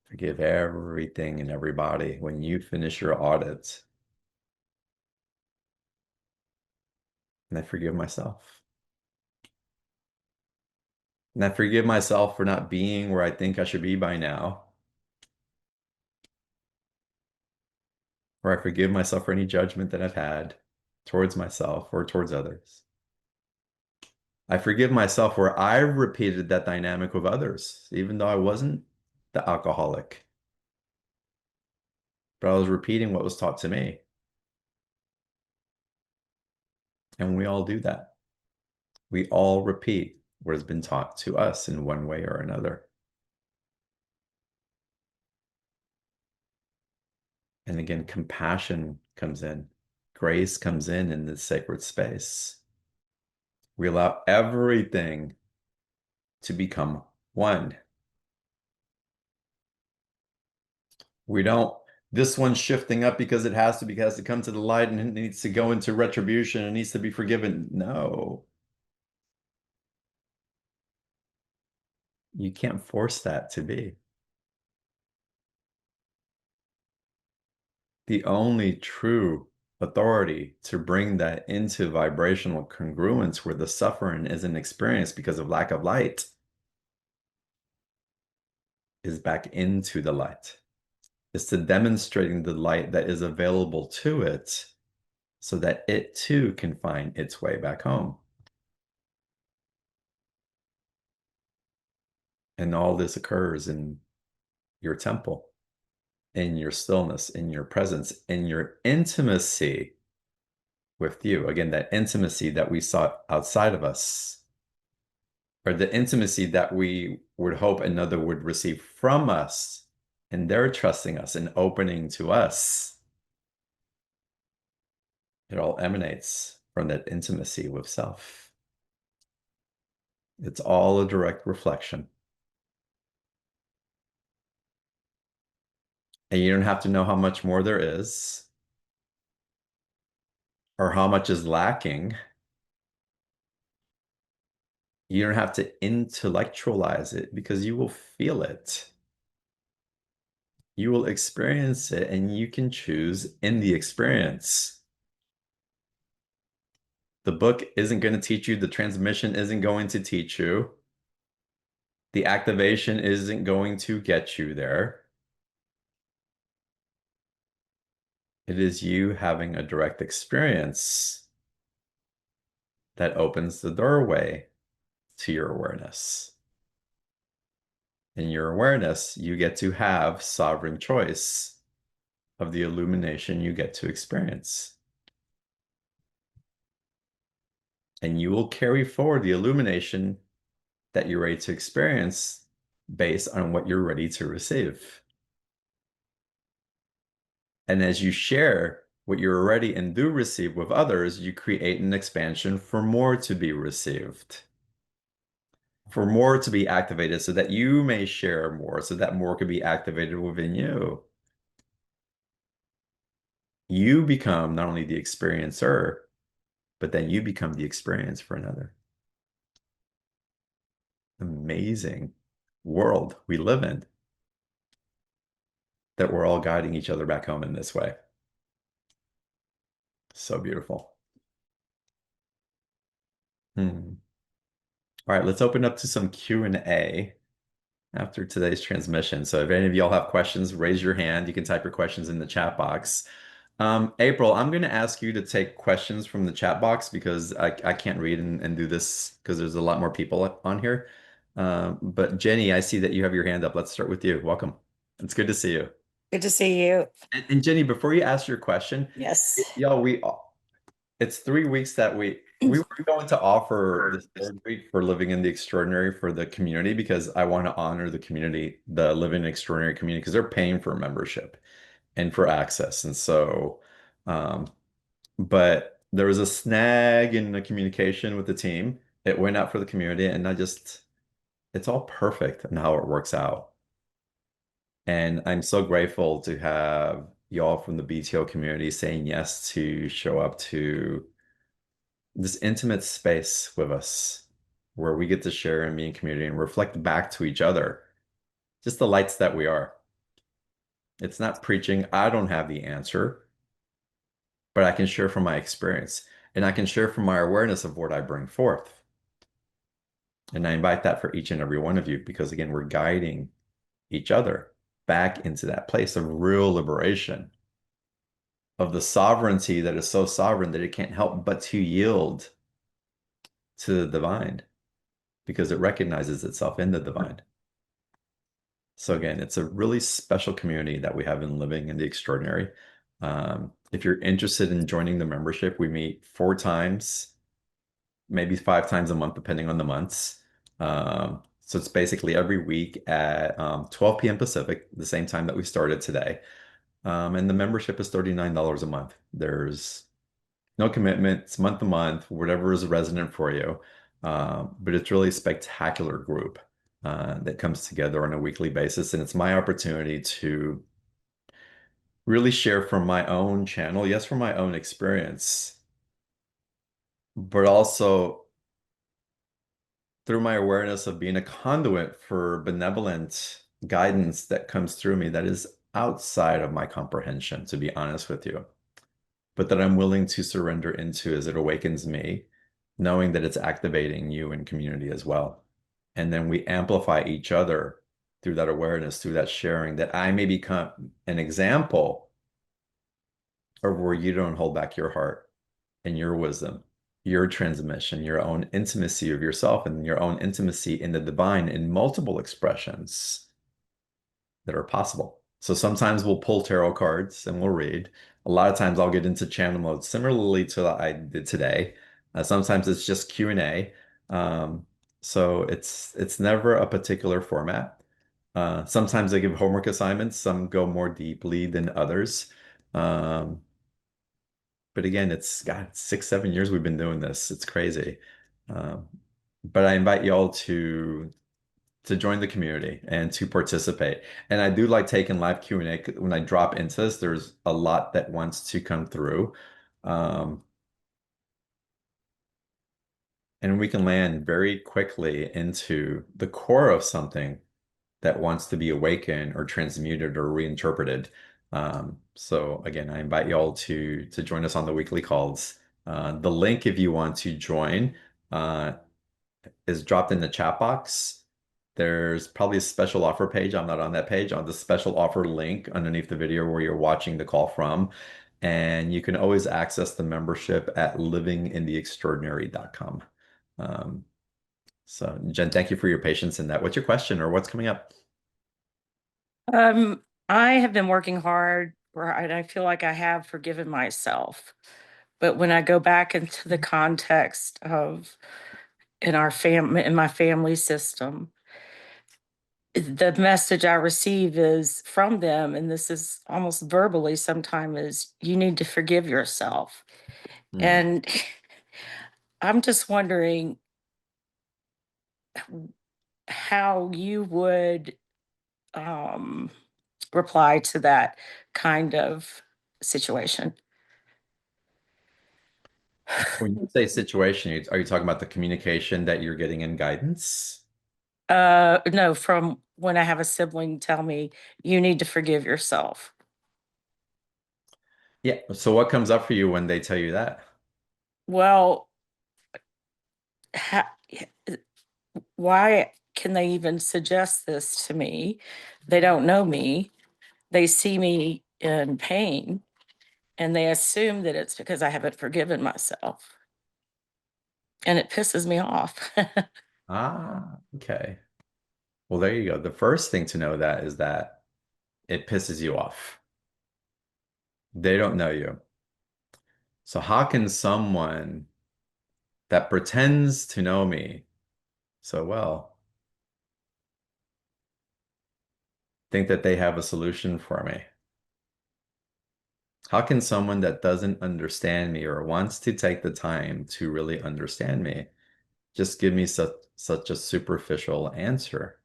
Forgive everything and everybody. When you finish your audit, and I forgive myself. And I forgive myself for not being where I think I should be by now. Or I forgive myself for any judgment that I've had towards myself or towards others. I forgive myself where I repeated that dynamic with others, even though I wasn't the alcoholic, but I was repeating what was taught to me. And we all do that. We all repeat what has been taught to us in one way or another. And again, compassion comes in, grace comes in this sacred space. We allow everything to become one. We don't, this one's shifting up because it has to, because it comes to the light and it needs to go into retribution. It needs to be forgiven. No, you can't force that to be. The only true authority to bring that into vibrational congruence where the suffering isn't experienced because of lack of light is back into the light. Is to demonstrating the light that is available to it so that it too can find its way back home. And all this occurs in your temple, in your stillness, in your presence, in your intimacy with you. Again, that intimacy that we sought outside of us, or the intimacy that we would hope another would receive from us, and they're trusting us and opening to us. It all emanates from that intimacy with self. It's all a direct reflection. And you don't have to know how much more there is or how much is lacking. You don't have to intellectualize it because you will feel it. You will experience it and you can choose in the experience. The book isn't going to teach you, the transmission isn't going to teach you, the activation isn't going to get you there. It is you having a direct experience that opens the doorway to your awareness. In your awareness, you get to have sovereign choice of the illumination you get to experience. And you will carry forward the illumination that you're ready to experience based on what you're ready to receive. And as you share what you're already and do receive with others, you create an expansion for more to be received, for more to be activated so that you may share more, so that more could be activated within you. You become not only the experiencer, but then you become the experience for another. Amazing world we live in that we're all guiding each other back home in this way. So beautiful. Hmm. All right, let's open up to some Q&A after today's transmission. So if any of y'all have questions, raise your hand. You can type your questions in the chat box. April, I'm going to ask you to take questions from the chat box because I can't read and do this because there's a lot more people on here. But Jenny, I see that you have your hand up. Let's start with you. Welcome. It's good to see you. Good to see you. And Jenny, before you ask your question, Yes. y'all, it's 3 weeks that we were going to offer this third week for living in the extraordinary for the community because I want to honor the community, the living in extraordinary community, because they're paying for membership and for access. And so, um, but there was a snag in the communication with the team. It went out for the community, and it's all perfect in how it works out. And I'm so grateful to have y'all from the BTO community saying yes to show up to this intimate space with us where we get to share and be in community and reflect back to each other, just the lights that we are. It's not preaching. I don't have the answer, but I can share from my experience and I can share from my awareness of what I bring forth. And I invite that for each and every one of you because, again, we're guiding each other back into that place of real liberation, of the sovereignty that is so sovereign that it can't help but to yield to the divine because it recognizes itself in the divine. So again, it's a really special community that we have in living in the extraordinary. If you're interested in joining the membership, we meet 4 times, maybe 5 times a month, depending on the months. So it's basically every week at 12 p.m. Pacific, the same time that we started today. And the membership is $39 a month. There's no commitment. It's month to month, whatever is resonant for you. But it's really a spectacular group that comes together on a weekly basis. And it's my opportunity to really share from my own channel, yes, from my own experience, but also through my awareness of being a conduit for benevolent guidance that comes through me that is outside of my comprehension, to be honest with you, but that I'm willing to surrender into as it awakens me, knowing that it's activating you in community as well. And then we amplify each other through that awareness, through that sharing, that I may become an example of where you don't hold back your heart and your wisdom, your transmission, your own intimacy of yourself and your own intimacy in the divine in multiple expressions that are possible. So sometimes we'll pull tarot cards and we'll read. A lot of times I'll get into channel mode, similarly to what I did today. Sometimes it's just Q&A. So it's never a particular format. Sometimes I give homework assignments. Some go more deeply than others. Um, but again, it's got 6, 7 years we've been doing this. It's crazy. Um, but I invite y'all to join the community and to participate. And I do like taking live Q&A. When I drop into this, there's a lot that wants to come through. Um, and we can land very quickly into the core of something that wants to be awakened or transmuted or reinterpreted. So again, I invite y'all to join us on the weekly calls. The link, if you want to join, uh, is dropped in the chat box. There's probably a special offer page. I'm not on that page. On the special offer link underneath the video where you're watching the call from. And you can always access the membership at livingintheextraordinary.com. Um, so Jen, thank you for your patience in that. What's your question or what's coming up? I have been working hard, and I feel like I have forgiven myself. But when I go back into the context of in my family system, the message I receive is from them, and this is almost verbally sometimes, is you need to forgive yourself. Hmm. And I'm just wondering how you would um, reply to that kind of situation. When you say situation, are you talking about the communication that you're getting in guidance? No, from when I have a sibling tell me you need to forgive yourself. Yeah. So what comes up for you when they tell you that? Well, ha- why can they even suggest this to me? They don't know me. They see me in pain and they assume that it's because I haven't forgiven myself. And it pisses me off. Ah, okay. Well, there you go. The first thing to know that is that it pisses you off. They don't know you. So how can someone that pretends to know me so well think that they have a solution for me? How can someone that doesn't understand me or wants to take the time to really understand me just give me such a superficial answer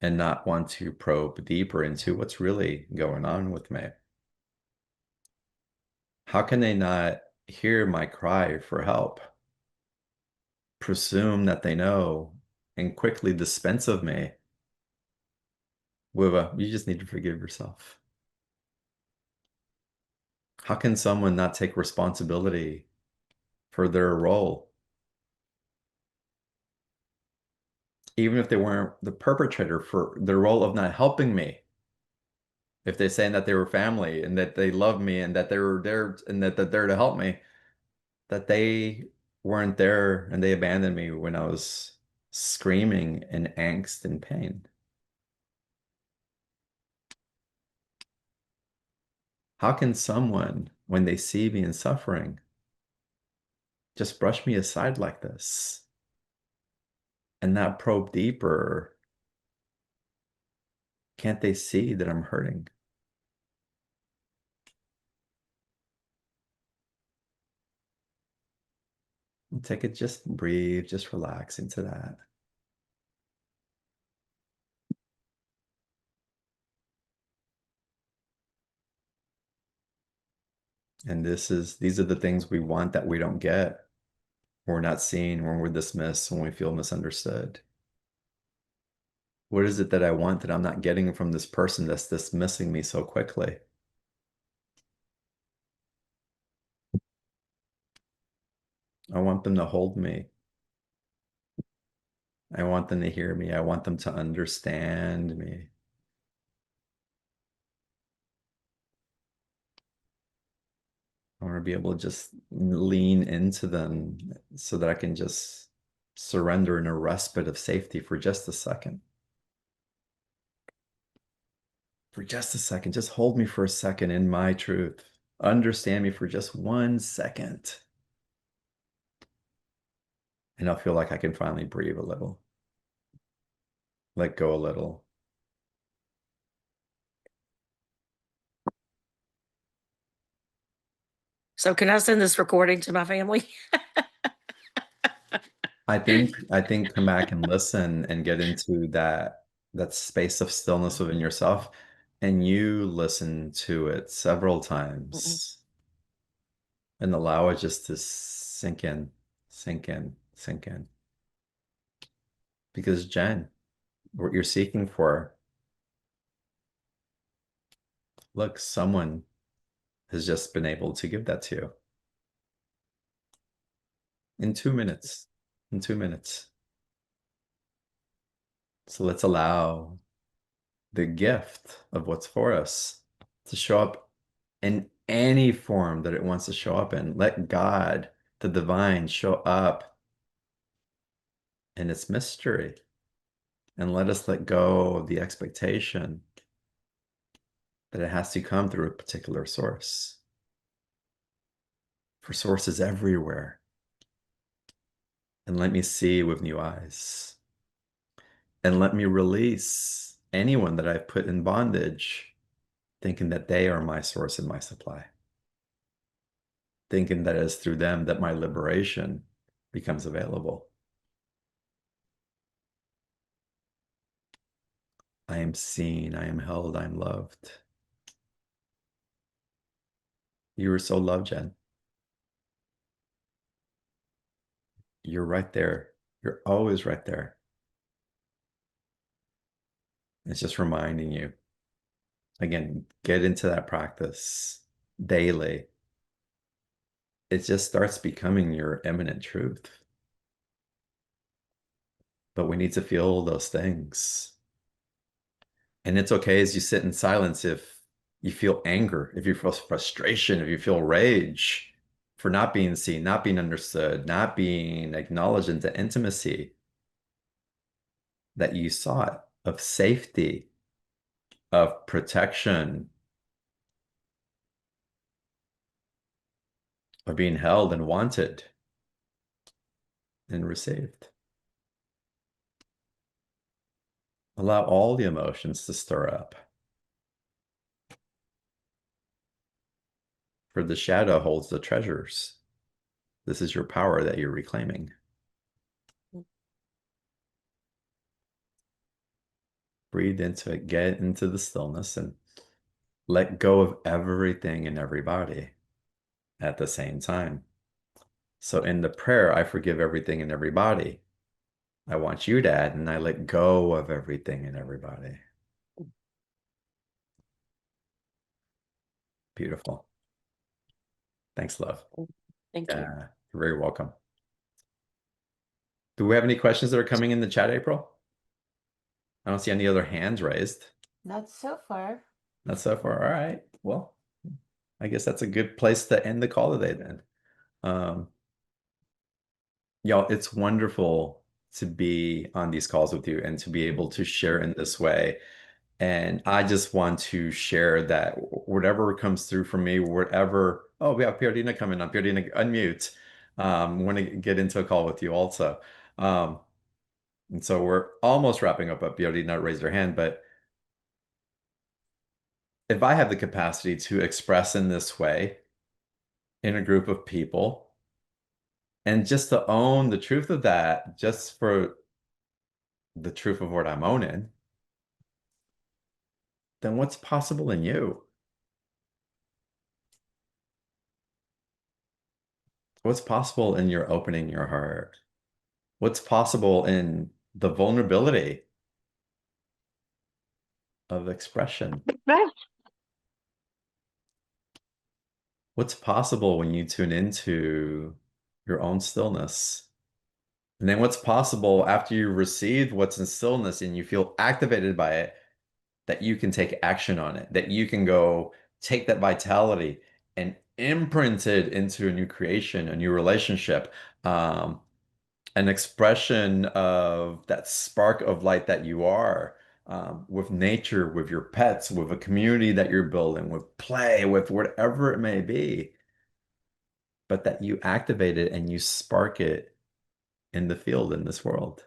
and not want to probe deeper into what's really going on with me? How can they not hear my cry for help, presume that they know, and quickly dispense of me with a, you just need to forgive yourself? How can someone not take responsibility for their role, even if they weren't the perpetrator, for their role of not helping me? If they're saying that they were family and that they love me and that they were there and that they're there to help me, that they weren't there and they abandoned me when I was screaming in angst and pain. How can someone, when they see me in suffering, just brush me aside like this and not probe deeper? Can't they see that I'm hurting? Take it, just breathe, just relax into that. And these are the things we want that we don't get. We're not seen, when we're dismissed, when we feel misunderstood. What is it that I want that I'm not getting from this person that's dismissing me so quickly? I want them to hold me. I want them to hear me. I want them to understand me. I want to be able to just lean into them so that I can just surrender in a respite of safety for just a second. For just a second. Just hold me for a second in my truth. Understand me for just 1 second. And I'll feel like I can finally breathe a little, let go a little. So can I send this recording to my family? I think come back and listen and get into that space of stillness within yourself, and you listen to it several Mm-mm. times and allow it just to sink in, sink in, sink in. Because Jen, what you're seeking for, look, someone has just been able to give that to you in 2 minutes. In 2 minutes. So let's allow the gift of what's for us to show up in any form that it wants to show up in. Let God, the divine, show up in its mystery, and let us let go of the expectation that it has to come through a particular source. for sources everywhere, and let me see with new eyes. And let me release anyone that I've put in bondage, thinking that they are my source and my supply, thinking that it's through them that my liberation becomes available. I am seen, I am held, I am loved. You are so loved, Jen. You're right there. You're always right there. It's just reminding you. Again, get into that practice daily. It just starts becoming your imminent truth. But we need to feel those things. And it's okay as you sit in silence if you feel anger, if you feel frustration, if you feel rage for not being seen, not being understood, not being acknowledged into intimacy that you sought, of safety, of protection, of being held and wanted and received. Allow all the emotions to stir up. For the shadow holds the treasures. This is your power that you're reclaiming. Breathe into it, get into the stillness, and let go of everything and everybody at the same time. So in the prayer, I forgive everything and everybody. I want you to add, and I let go of everything and everybody. Beautiful. Thanks, love. Thank you. Yeah, you're very welcome. Do we have any questions that are coming in the chat, April? I don't see any other hands raised. Not so far. Not so far. All right. Well, I guess that's a good place to end the call today then. Um, Y'all, it's wonderful to be on these calls with you and to be able to share in this way. And I just want to share that whatever comes through from me, whatever. Oh, we have Pierdina coming on. Pierdina, unmute. Want to get into a call with you also. And so we're almost wrapping up, but Pierdina raised her hand. But if I have the capacity to express in this way in a group of people, and just to own the truth of that, just for the truth of what I'm owning, then what's possible in you? What's possible in your opening your heart? What's possible in the vulnerability of expression? Right. What's possible when you tune into your own stillness? And then what's possible after you receive what's in stillness and you feel activated by it, that you can take action on it, that you can go take that vitality and imprint it into a new creation, a new relationship, an expression of that spark of light that you are, with nature, with your pets, with a community that you're building, with play, with whatever it may be, but that you activate it and you spark it in the field, in this world.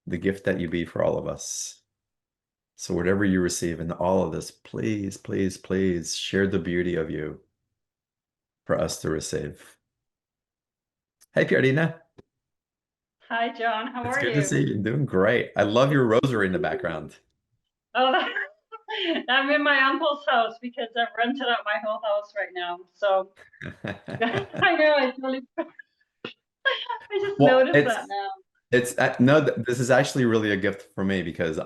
The gift that you be for all of us. So whatever you receive in all of this, please, please, please share the beauty of you for us to receive. Hey, Piardina. Hi, John. How It's are good to you? see you. Doing great. I love your rosary in the background. Oh, I'm in my uncle's house because I've rented out my whole house right now. So I know I just Well, noticed that now. it's no, this is actually really a gift for me because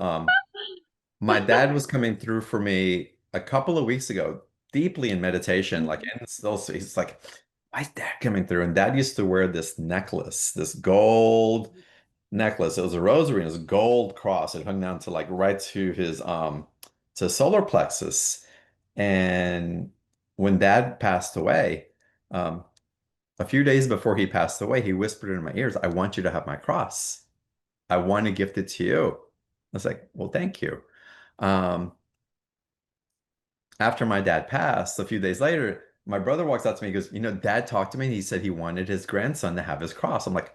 my dad was coming through for me a couple of weeks ago, deeply in meditation, like, and still, so he's like, why is dad coming through? And dad used to wear this necklace, this gold necklace. It was a rosary, and it was a gold cross. It hung down to like right to his to solar plexus. And when dad passed away, um, a few days before he passed away, he whispered in my ears, I want you to have my cross. I want to gift it to you. I was like, well, thank you. Um, After my dad passed, a few days later, my brother walks out to me, he goes, Dad talked to me and he said he wanted his grandson to have his cross. I'm like,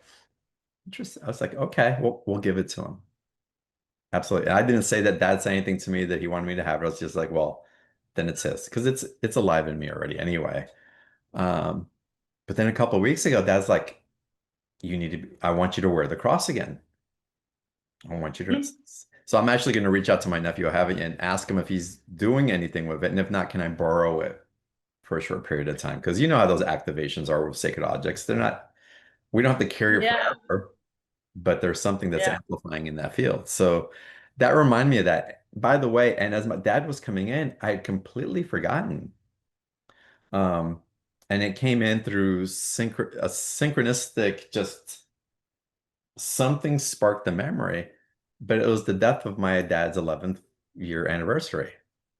interesting. I was like, okay, we'll give it to him. Absolutely. And I didn't say that Dad said anything to me that he wanted me to have it. I was just like, well, then it's his because it's alive in me already anyway. Um, but then a couple of weeks ago, Dad's like, I want you to wear the cross again. I want you to. So I'm actually going to reach out to my nephew I haven't yet and ask him if he's doing anything with it. And if not, can I borrow it for a short period of time? Because you know how those activations are with sacred objects. We don't have to carry it Yeah, forever, but there's something that's yeah. amplifying in that field. So that reminded me of that. By the way, and as my dad was coming in, I had completely forgotten. Um, and it came in through a synchronistic, just something sparked the memory, but it was the death of my dad's 11th year anniversary.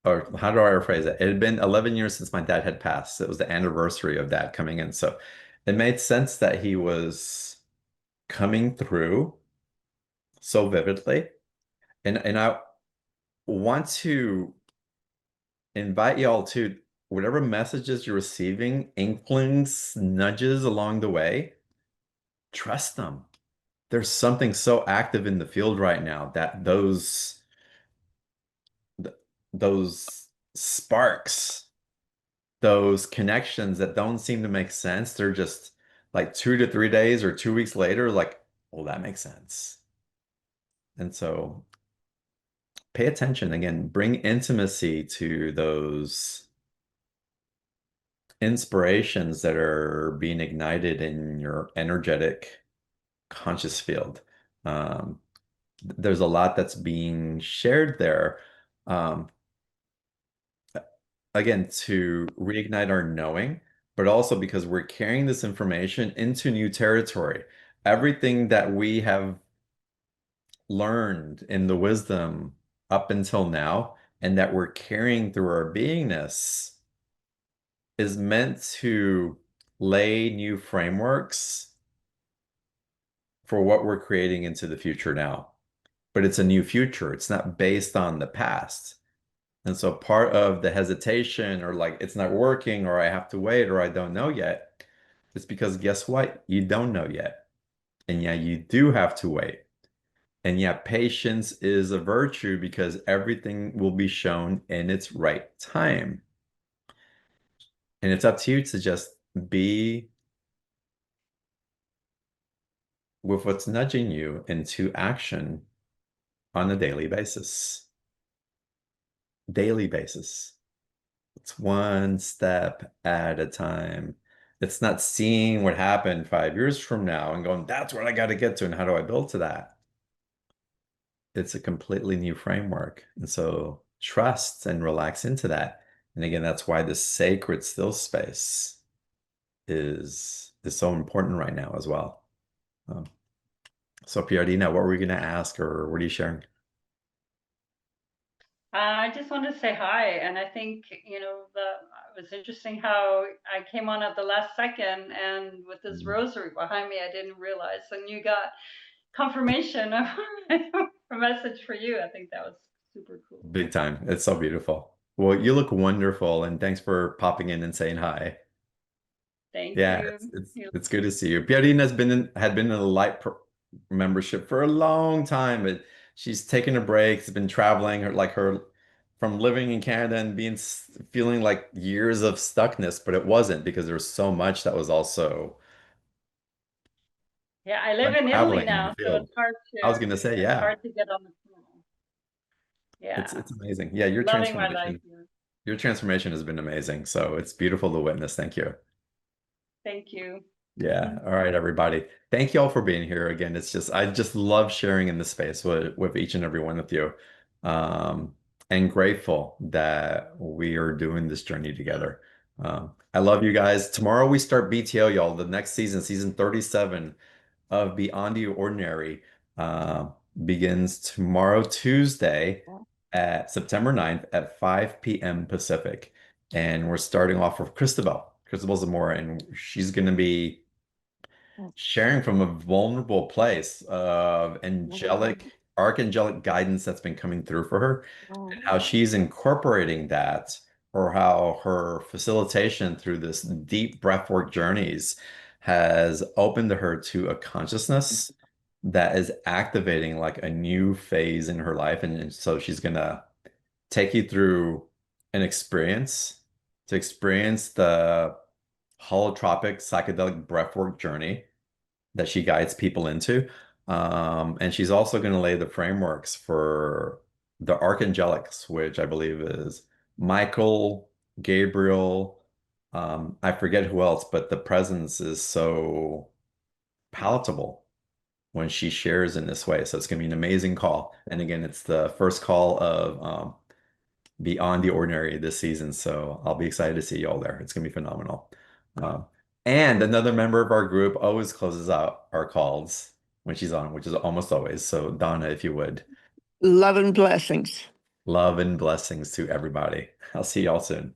Or how do I rephrase it? It had been 11 years since my dad had passed. It was the anniversary of that coming in. So it made sense that he was coming through so vividly. And I want to invite y'all to whatever messages you're receiving, inklings, nudges along the way, trust them. There's something so active in the field right now that th- those sparks, those connections that don't seem to make sense, they're just like 2 to 3 days or 2 weeks later, like, well, that makes sense. And so pay attention again, bring intimacy to those inspirations that are being ignited in your energetic conscious field. Um, there's a lot that's being shared there. Um, again, to reignite our knowing, but also because we're carrying this information into new territory. Everything that we have learned in the wisdom up until now and that we're carrying through our beingness is meant to lay new frameworks for what we're creating into the future now. But it's a new future. It's not based on the past. And so part of the hesitation or like it's not working or I have to wait or I don't know yet, it's because guess what? You don't know yet. And yeah, you do have to wait. And yeah, patience is a virtue because everything will be shown in its right time. And it's up to you to just be with what's nudging you into action on a daily basis. Daily basis. It's one step at a time. It's not seeing what happened 5 years from now and going, that's where I got to get to, and how do I build to that? It's a completely new framework. And so trust and relax into that. And again, that's why the sacred still space is so important right now as well. Um, so Piardina, what were we going to ask or what are you sharing? I just wanted to say hi, and I think it was interesting how I came on at the last second, and with this Mm. rosary behind me, I didn't realize, and you got confirmation of a message for you. I think that was super cool. Big time. It's so beautiful. Well, you look wonderful, and thanks for popping in and saying hi. Thank Yeah, you. it's good to see you. Pierine had been in a membership for a long time, but she's taken a break. She's been traveling her from living in Canada and feeling like years of stuckness, but it wasn't because there was so much that was also Yeah, I live in Italy unraveling in the now, so field. I was gonna say, it's yeah, hard to get on the phone. Yeah, it's amazing. Yeah, loving my life here. your transformation has been amazing. So it's beautiful to witness. Thank you. Thank you. Yeah. All right, everybody. Thank you all for being here again. I just love sharing in this space with each and every one of you. Um, and grateful that we are doing this journey together. I love you guys. Tomorrow we start BTO, y'all. The next season, season 37 of Beyond the Ordinary, uh, begins tomorrow, Tuesday, at September 9th at 5 p.m. Pacific. And we're starting off with Christabel. Christabel Zamora, and she's going to be sharing from a vulnerable place of archangelic guidance that's been coming through for her, and how she's incorporating that or how her facilitation through this deep breathwork journeys has opened her to a consciousness that is activating like a new phase in her life. And so she's gonna take you through an experience to experience the holotropic psychedelic breathwork journey that she guides people into. And she's also going to lay the frameworks for the archangelics, which I believe is Michael, Gabriel, I forget who else, but the presence is so palatable when she shares in this way. So it's going to be an amazing call. And again, it's the first call of Beyond the Ordinary this season. So I'll be excited to see you all there. It's going to be phenomenal. Um, and another member of our group always closes out our calls when she's on, which is almost always. So Donna, if you would, Love and blessings. love and blessings to everybody. I'll see y'all soon.